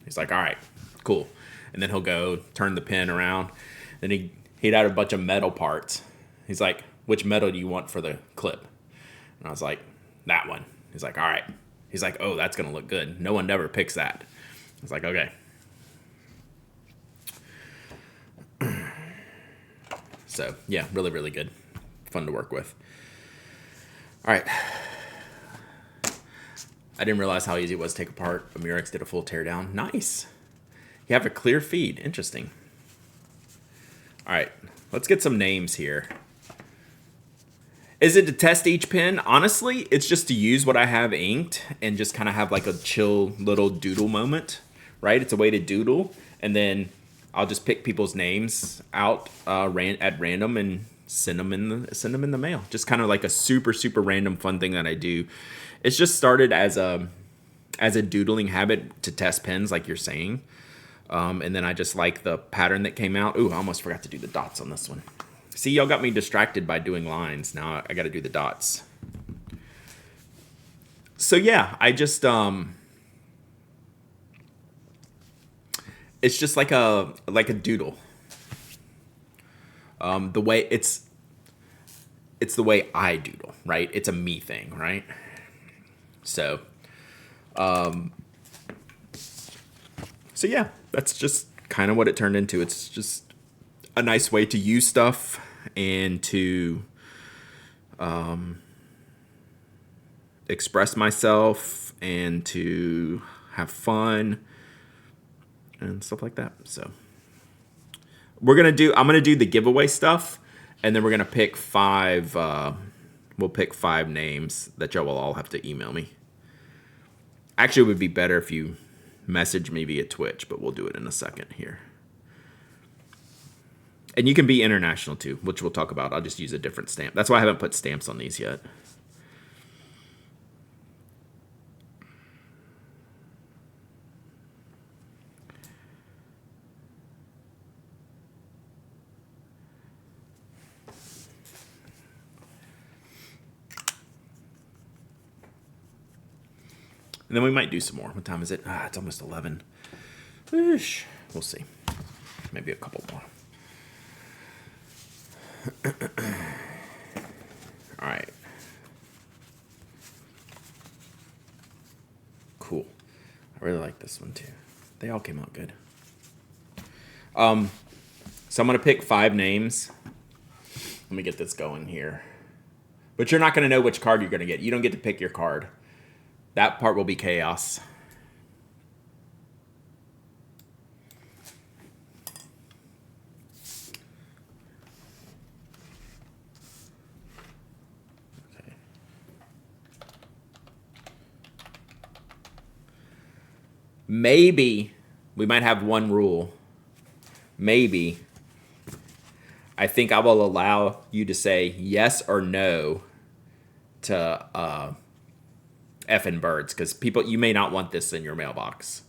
He's like, all right, cool. And then he'll go turn the pen around. Then he'd add a bunch of metal parts. He's like, which metal do you want for the clip? And I was like, that one. He's like, all right. He's like, oh, that's going to look good. No one ever picks that. I was like, okay. So, yeah, really, really good. Fun to work with. All right. I didn't realize how easy it was to take apart. Murex did a full teardown. Nice. You have a clear feed. Interesting. All right. Let's get some names here. Is it to test each pen? Honestly, it's just to use what I have inked and just kind of have like a chill little doodle moment, right? It's a way to doodle. And then I'll just pick people's names out at random and send them in the mail. Just kind of like a super, super random fun thing that I do. It's just started as a doodling habit to test pens, like you're saying. And then I just like the pattern that came out. Ooh, I almost forgot to do the dots on this one. See, y'all got me distracted by doing lines. Now I got to do the dots. So yeah, I just it's just like a doodle. The way it's the way I doodle, right? It's a me thing, right? So, so yeah, that's just kind of what it turned into. It's just a nice way to use stuff and to express myself and to have fun and stuff like that. So I'm gonna do the giveaway stuff, and then we're gonna pick five. We'll pick 5 names that y'all will all have to email me. Actually, it would be better if you message me via Twitch, but we'll do it in a second here. And you can be international too, which we'll talk about. I'll just use a different stamp. That's why I haven't put stamps on these yet. And then we might do some more. What time is it? It's almost 11. Whoosh. We'll see. Maybe a couple more. All right. Cool. I really like this one too. They all came out good. So I'm going to pick 5 names. Let me get this going here. But you're not going to know which card you're going to get. You don't get to pick your card. That part will be chaos. Okay. Maybe we might have one rule. Maybe. I think I will allow you to say yes or no to effing birds, because people, you may not want this in your mailbox.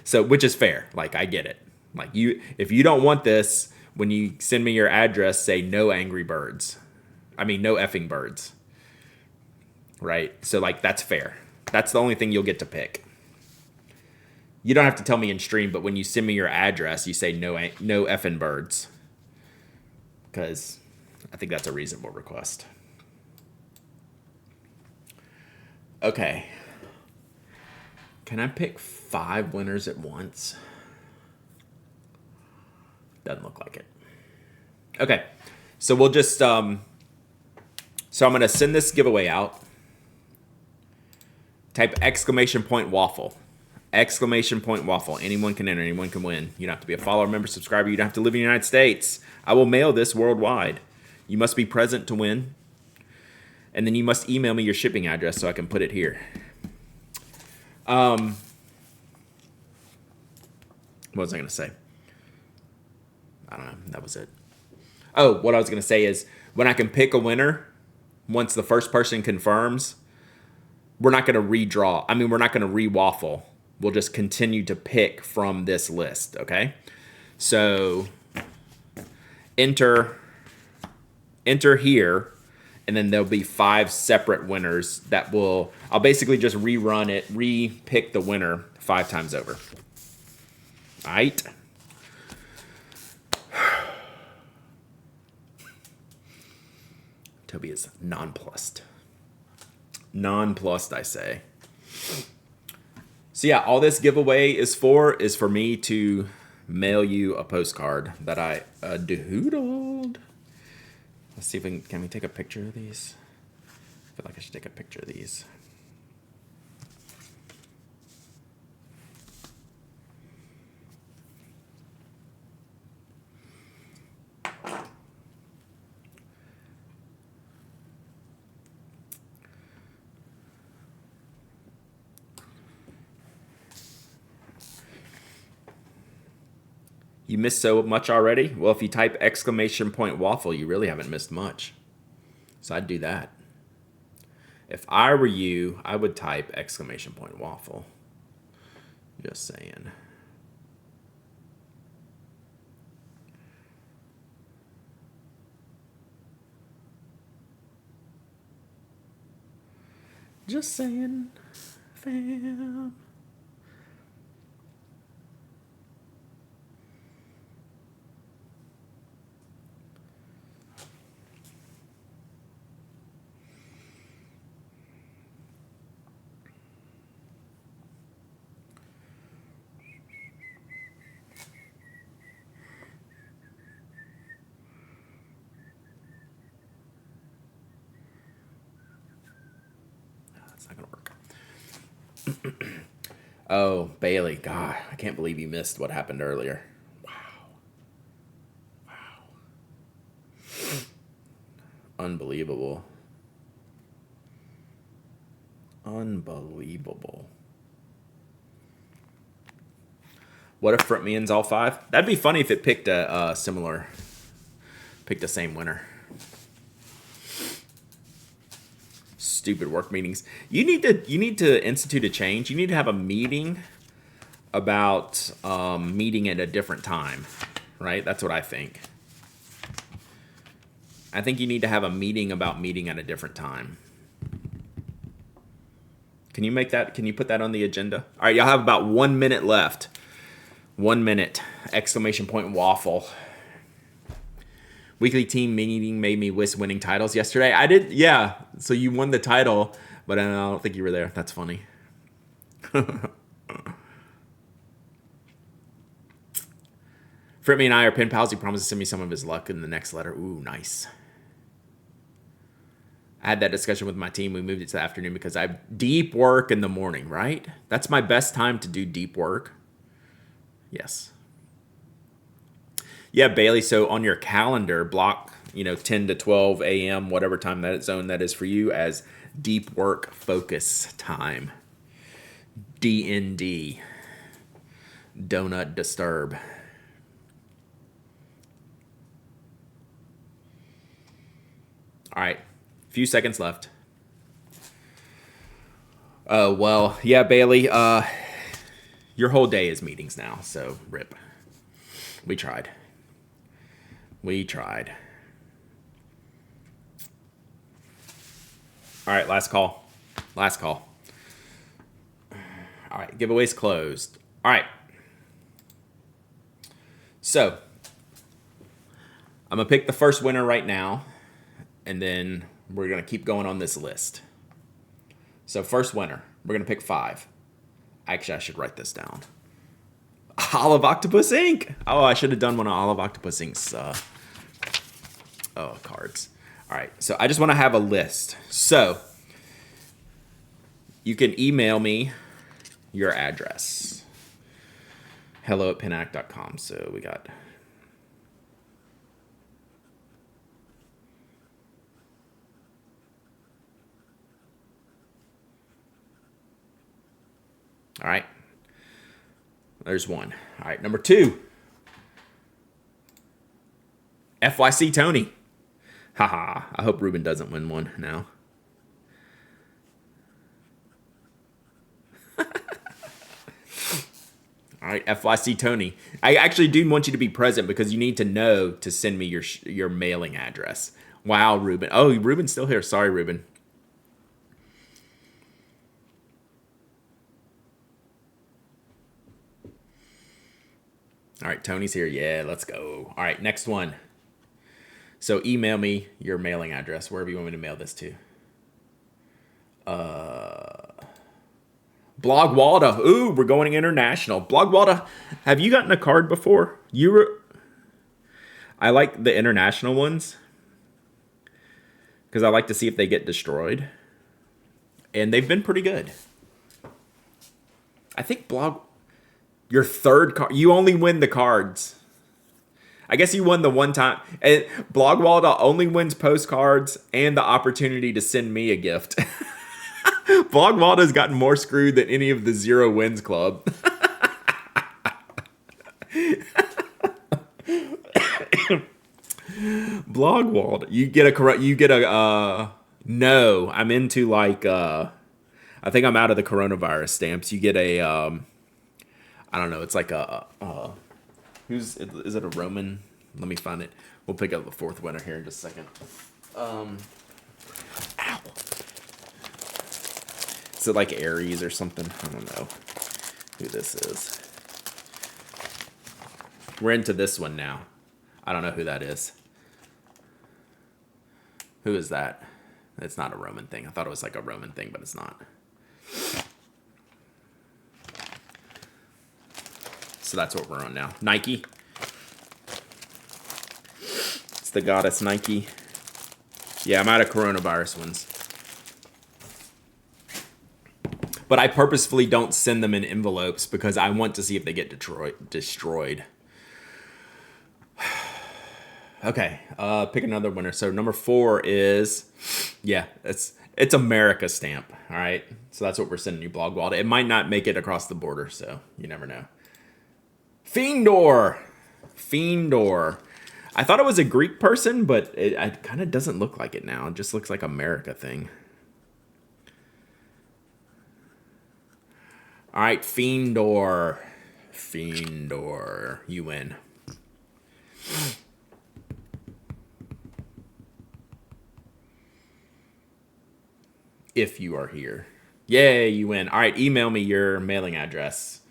So, which is fair. Like, I get it. Like, if you don't want this, when you send me your address, say no angry birds. I mean, no effing birds. Right? So, like, that's fair. That's the only thing you'll get to pick. You don't have to tell me in stream, but when you send me your address, you say no effing birds. Because I think that's a reasonable request. Okay. Can I pick 5 winners at once? Doesn't look like it. Okay. So we'll just So I'm going to send this giveaway out. Type !waffle. !waffle. Anyone can enter. Anyone can win. You don't have to be a follower, member, subscriber. You don't have to live in the United States. I will mail this worldwide. You must be present to win. And then you must email me your shipping address so I can put it here. What was I going to say? I don't know. That was it. Oh, what I was going to say is when I can pick a winner, once the first person confirms, we're not going to redraw. I mean, we're not going to re-waffle. We'll just continue to pick from this list, okay? So enter here, and then there'll be 5 separate winners that I'll basically just rerun it, re-pick the winner 5 times over. All right? Toby is nonplussed. Nonplussed, I say. So yeah, all this giveaway is for me to mail you a postcard that I doodled. Let's see if can we take a picture of these? I feel like I should take a picture of these. You missed so much already? Well, if you type !waffle, you really haven't missed much. So I'd do that. If I were you, I would type !waffle. Just saying. Just saying, fam. It's not gonna work. Oh, Bailey, God, I can't believe you missed what happened earlier. Wow. Unbelievable. Unbelievable. What if Frontman's all 5? That'd be funny if it picked a picked the same winner. Stupid work meetings. You need to institute a change. You need to have a meeting about meeting at a different time, right? That's what I think. I think you need to have a meeting about meeting at a different time. Can you make that? Can you put that on the agenda? All right, y'all have about 1 minute left. 1 minute! !waffle. Weekly team meeting made me wish winning titles yesterday. I did, yeah. So you won the title, but I don't think you were there. That's funny. Fritmy and I are pen pals. He promised to send me some of his luck in the next letter. Ooh, nice. I had that discussion with my team. We moved it to the afternoon because I have deep work in the morning, right? That's my best time to do deep work. Yes. Yeah, Bailey, so on your calendar, block, 10 to 12 a.m., whatever time that zone that is for you, as deep work focus time. DND. Donut disturb. All right. Few seconds left. Well, yeah, Bailey, your whole day is meetings now, so rip. We tried. All right, last call. All right, giveaway's closed. All right. So, I'm going to pick the first winner right now, and then we're going to keep going on this list. So, first winner, we're going to pick 5. Actually, I should write this down. Olive Octopus Inc. Oh, I should have done one of Olive Octopus Inc.'s cards. All right, so I just want to have a list. So you can email me your address. hello@pinac.com. So we got... All right. There's one. All right, number 2. FYC Tony. Haha. I hope Ruben doesn't win one now. All right, FYC Tony. I actually do want you to be present because you need to know to send me your mailing address. Wow, Ruben. Oh, Ruben's still here. Sorry, Ruben. All right, Tony's here. Yeah, let's go. All right, next one. So email me your mailing address, wherever you want me to mail this to. Blog Walda. Ooh, we're going international. Blog Walda, have you gotten a card before? I like the international ones because I like to see if they get destroyed. And they've been pretty good. I think your third card, you only win the cards. I guess you won the one time. And Blog Walda only wins postcards and the opportunity to send me a gift. Blog Walda's gotten more screwed than any of the 0 wins club. Blog Walda, no, I'm into like I think I'm out of the coronavirus stamps. You get a I don't know, it's like is it a Roman? Let me find it. We'll pick up the 4th winner here in just a second. Ow. Is it like Aries or something? I don't know who this is. We're into this one now. I don't know who that is. Who is that? It's not a Roman thing. I thought it was like a Roman thing, but it's not. So that's what we're on now. Nike. It's the goddess Nike. Yeah, I'm out of coronavirus ones. But I purposefully don't send them in envelopes because I want to see if they get destroyed. Okay, pick another winner. So number 4 is, yeah, it's America stamp. All right, so that's what we're sending you, Blog Walda. It might not make it across the border, so you never know. Fiendor. I thought it was a Greek person, but it kind of doesn't look like it now. It just looks like America thing. All right, Fiendor, you win. If you are here. Yay, you win. All right, email me your mailing address.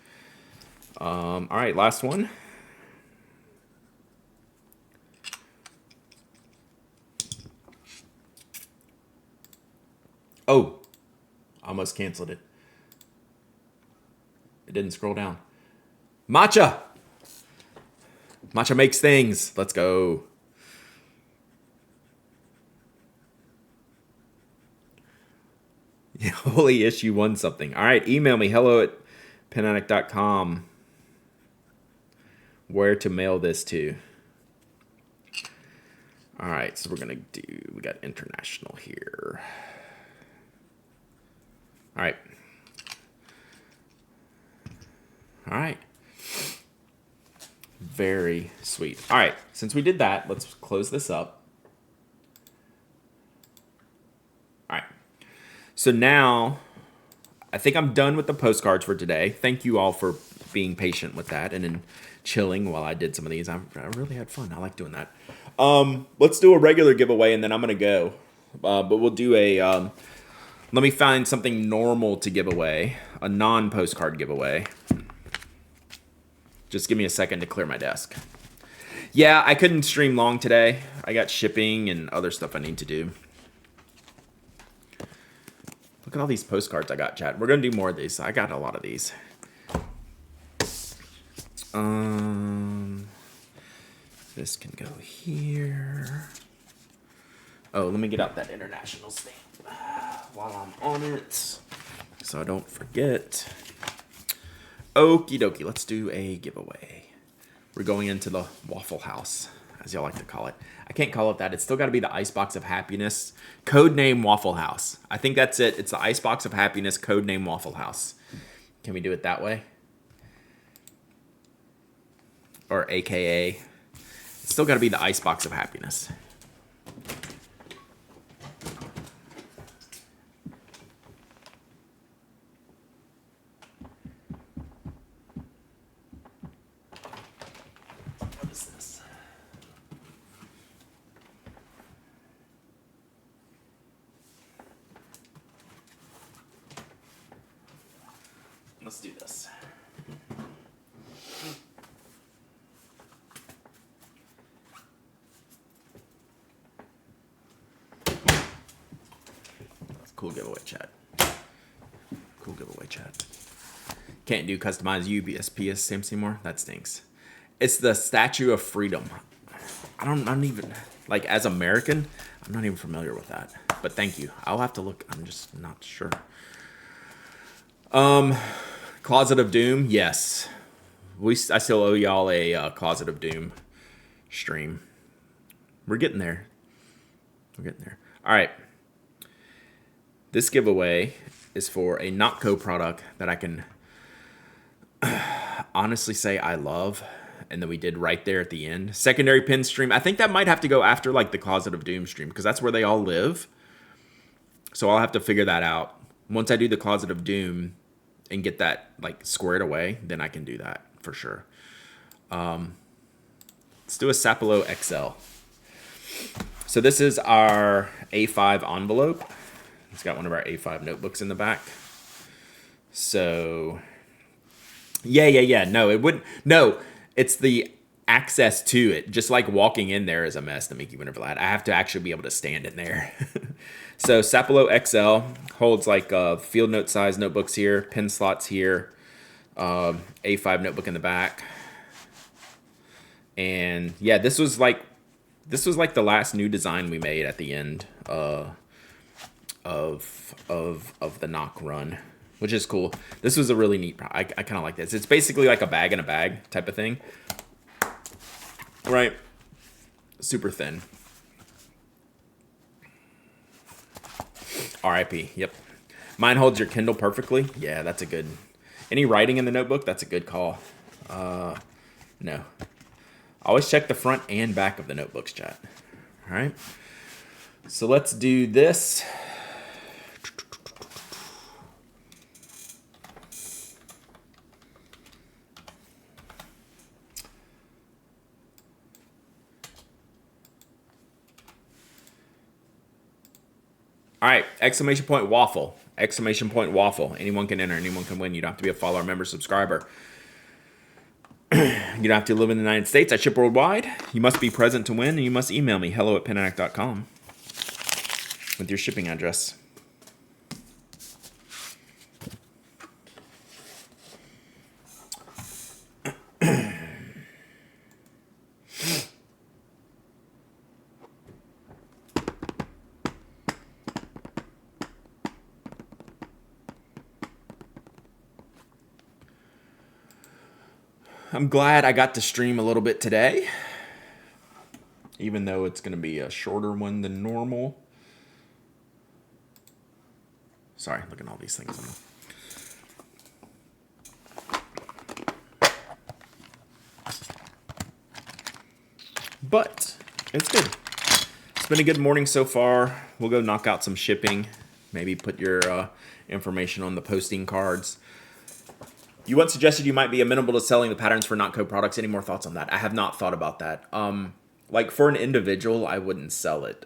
All right, last one. Oh, almost canceled it. It didn't scroll down. Matcha makes things. Let's go. Yeah, holy issue won something. All right, email me, hello@pinac.com, where to mail this to. All right, so we got international here. All right. All right. Very sweet. All right, since we did that, let's close this up. All right. So now, I think I'm done with the postcards for today. Thank you all for being patient with that and then chilling while I did some of these. I really had fun. I like doing that. Let's do a regular giveaway, and then I'm going to go. But we'll do a... let me find something normal to give away. A non-postcard giveaway. Just give me a second to clear my desk. Yeah, I couldn't stream long today. I got shipping and other stuff I need to do. Look at all these postcards I got, chat. We're going to do more of these. I got a lot of these. This can go here. Oh, let me get out that international stamp while I'm on it, so I don't forget. Okie dokie, let's do a giveaway. We're going into the Waffle House, as y'all like to call it. I can't call it that. It's still got to be the Icebox of Happiness. Codename Waffle House. I think that's it. It's the Icebox of Happiness, codename Waffle House. Can we do it that way? Or AKA. It's still got to be the Icebox of Happiness. What is this? Let's do this. Cool giveaway, chat. Cool giveaway, chat. Can't do customized USPS stamps anymore. That stinks. It's the Statue of Freedom. I'm even, like, as American, I'm not even familiar with that. But thank you. I'll have to look. I'm just not sure. Closet of Doom. Yes. I still owe y'all a Closet of Doom stream. We're getting there. We're getting there. All right. This giveaway is for a Notco product that I can honestly say I love, and that we did right there at the end. Secondary pin stream. I think that might have to go after like the Closet of Doom stream, because that's where they all live. So I'll have to figure that out. Once I do the Closet of Doom and get that like squared away, then I can do that for sure. Let's do a Sapelo XL. So this is our A5 envelope. It's got one of our A5 notebooks in the back. So, yeah. No, it wouldn't. No, it's the access to it. Just like walking in there is a mess to make you whenever that. I have to actually be able to stand in there. So Sapelo XL holds like field note size notebooks here, pen slots here, A5 notebook in the back. And yeah, this was like the last new design we made at the end of the knock run, which is cool. This was a really neat I kind of like this. It's basically like a bag in a bag type of thing, right? Super thin. RIP. Yep. Mine holds your Kindle perfectly. Yeah, that's a good. Any writing in the notebook? That's a good call. No. Always check the front and back of the notebooks, chat. All right. So let's do this. All right, exclamation point waffle. Exclamation point waffle. Anyone can enter. Anyone can win. You don't have to be a follower, member, subscriber. You don't have to live in the United States. I ship worldwide. You must be present to win, and you must email me, hello@penanac.com, with your shipping address. I'm glad I got to stream a little bit today, even though it's going to be a shorter one than normal. Sorry, look at all these things on me. But it's good. It's been a good morning so far. We'll go knock out some shipping. Maybe put your information on the posting cards. You once suggested you might be amenable to selling the patterns for Notco products. Any more thoughts on that? I have not thought about that. Like for an individual, I wouldn't sell it.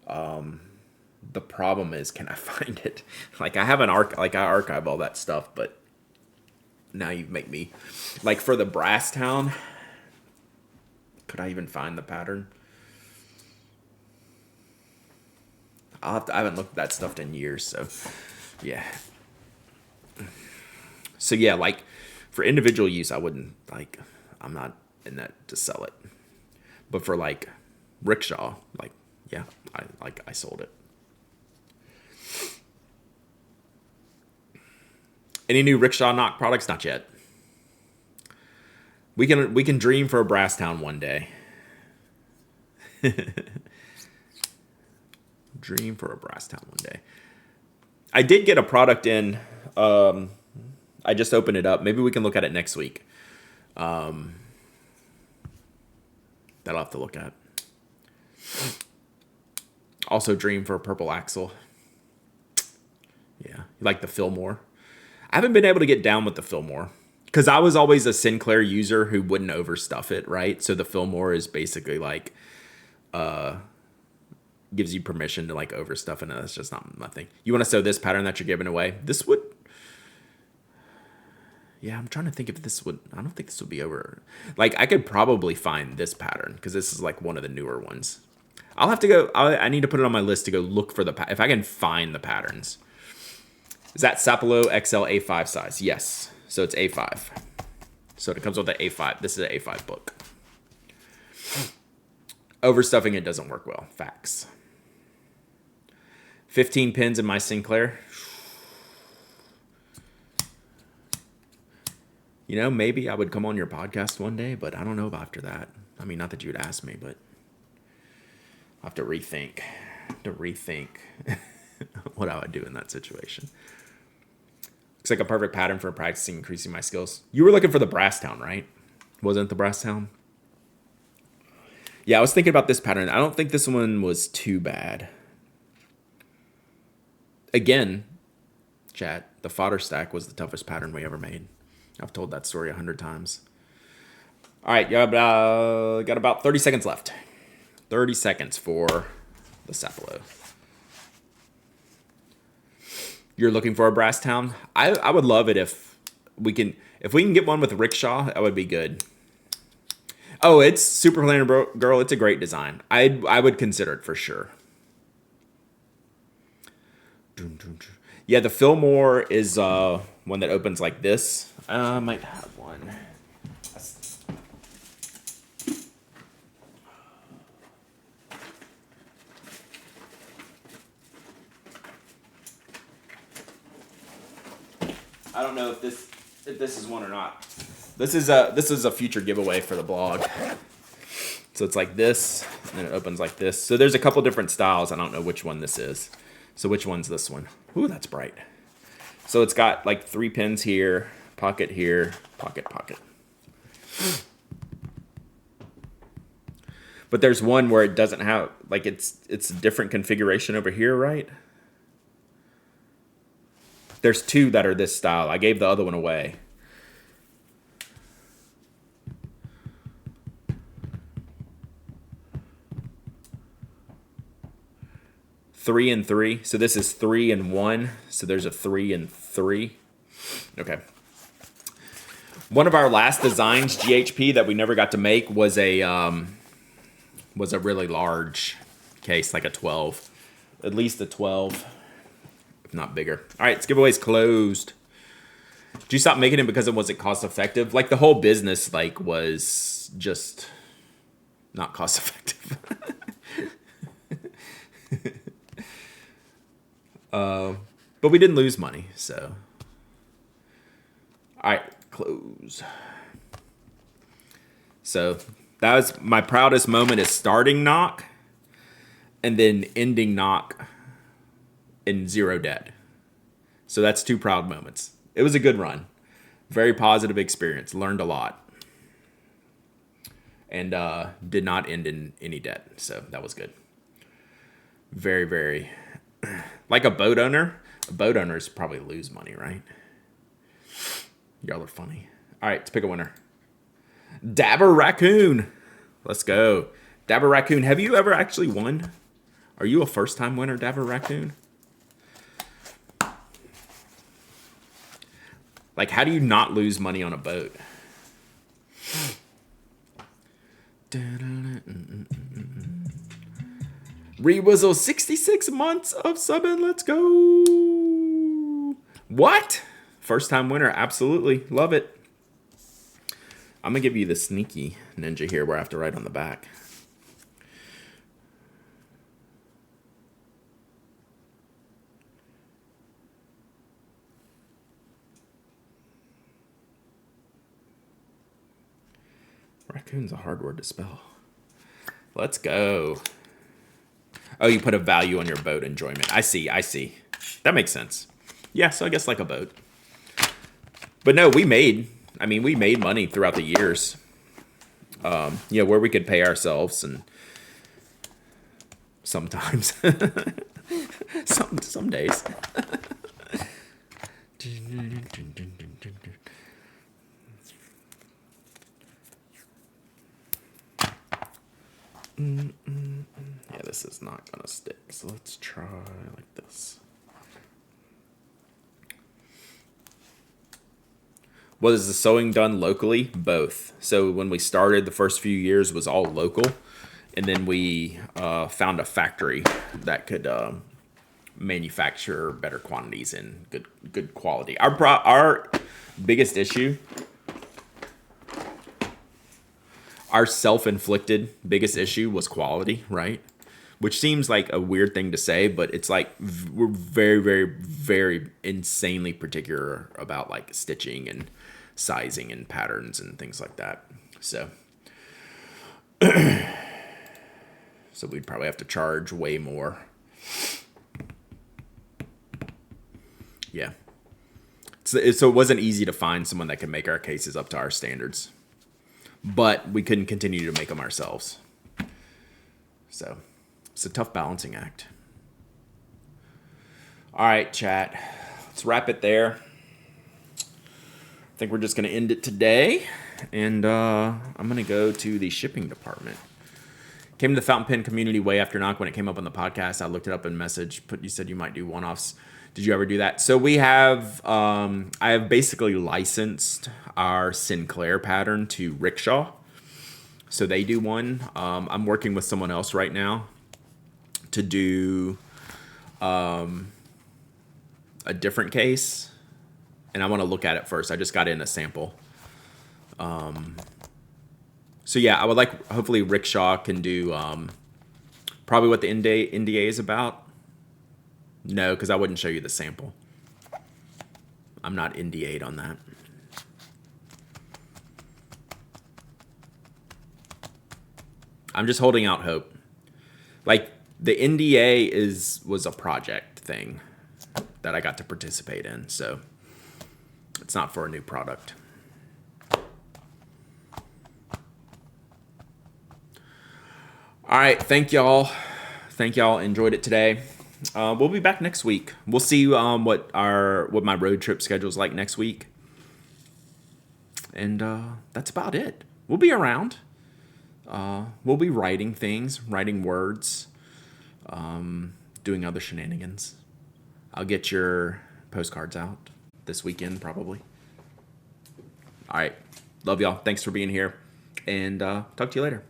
The problem is, can I find it? Like I have I archive all that stuff, but now you make me, like for the Brass Town, could I even find the pattern? I haven't looked at that stuff in years, so yeah. So yeah, like for individual use, I wouldn't I'm not in that to sell it. But for like rickshaw, like Yeah, I sold it. Any new Rickshaw Knock products? Not yet. We can dream for a brass town one day. Dream for a brass town one day. I did get a product in. I just opened it up. Maybe we can look at it next week. That I'll have to look at. Also dream for a purple axle. Yeah, you like the Fillmore? I haven't been able to get down with the Fillmore because I was always a Sinclair user who wouldn't overstuff it, right? So the Fillmore is basically like gives you permission to like overstuff, and that's just not my thing. You want to sew this pattern that you're giving away? This would. Yeah, I'm trying to think if this would. I don't think this would be over. Like I could probably find this pattern because this is like one of the newer ones. I'll have to go. I need to put it on my list to go look for if I can find the patterns. Is that Sapelo XL A5 size? Yes. So it's A5. So it comes with the A5. This is an A5 book. Overstuffing it doesn't work well. Facts. 15 pins in my Sinclair. You know, maybe I would come on your podcast one day, but I don't know about after that. I mean, not that you would ask me, but I'll have to rethink. What I would do in that situation. Looks like a perfect pattern for practicing increasing my skills. You were looking for the brass town, right? Wasn't it the brass town? Yeah, I was thinking about this pattern. I don't think this one was too bad. Again, chat, the fodder stack was the toughest pattern we ever made. I've told that story 100 times. All right, got about 30 seconds left. 30 seconds for the Sapelo. You're looking for a brass town? I would love it if we can get one with Rickshaw, that would be good. Oh, it's Super Planner Girl. It's a great design. I would consider it for sure. Yeah, the Fillmore is one that opens like this. I might have one. I don't know if this is one or not. This is a future giveaway for the blog. So it's like this, and then it opens like this. So there's a couple different styles. I don't know which one this is. So which one's this one? Ooh, that's bright. So it's got like 3 pins here, pocket here, pocket. But there's one where it doesn't have, like it's a different configuration over here, right? There's 2 that are this style. I gave the other one away. Three and 3. So this is 3 and 1. So there's a 3 and 3. Okay. One of our last designs, GHP, that we never got to make was a really large case, like a 12. At least a 12, if not bigger. All right, this giveaway's closed. Did you stop making it because it wasn't cost effective? Like the whole business was just not cost effective. But we didn't lose money, so. All right, close. So that was my proudest moment, is starting knock and then ending knock in 0 debt. So that's 2 proud moments. It was a good run. Very positive experience. Learned a lot. And did not end in any debt. So that was good. Very, very. Like a boat owners probably lose money, right? Y'all are funny. All right, let's pick a winner. Dabber Raccoon. Let's go. Dabber Raccoon, have you ever actually won? Are you a first-time winner, Dabber Raccoon? Like, how do you not lose money on a boat? Rewizzle, 66 months of subbing. Let's go. What? First time winner. Absolutely. Love it. I'm going to give you the sneaky ninja here where I have to write on the back. Raccoon's a hard word to spell. Let's go. Oh, you put a value on your boat enjoyment. I see. That makes sense. Yeah, so I guess like a boat. But no, we made money throughout the years. Where we could pay ourselves, and sometimes, some days. Yeah, this is not gonna stick. So let's try like this. Was the sewing done locally? Both. So when we started, the first few years was all local, and then we found a factory that could manufacture better quantities and good quality. Our biggest issue, our self-inflicted biggest issue was quality, right? Which seems like a weird thing to say, but it's like we're very, very, very insanely particular about like stitching and sizing and patterns and things like that. So we'd probably have to charge way more. Yeah. So it wasn't easy to find someone that could make our cases up to our standards. But we couldn't continue to make them ourselves. So it's a tough balancing act. All right, chat. Let's wrap it there. I think we're just going to end it today. And I'm going to go to the shipping department. Came to the fountain pen community way after knock when it came up on the podcast. I looked it up in message. You said you might do one-offs. Did you ever do that? So we have, I have basically licensed our Sinclair pattern to Rickshaw. So they do one. I'm working with someone else right now to do a different case. And I want to look at it first. I just got in a sample. So yeah, I would like, hopefully Rickshaw can do probably what the NDA is about. No, because I wouldn't show you the sample. I'm not NDA'd on that. I'm just holding out hope. Like the NDA was a project thing that I got to participate in, so it's not for a new product. All right, thank y'all. Enjoyed it today. We'll be back next week. We'll see what my road trip schedule is like next week. And that's about it. We'll be around. We'll be writing things, writing words, doing other shenanigans. I'll get your postcards out this weekend probably. All right. Love y'all. Thanks for being here. And talk to you later.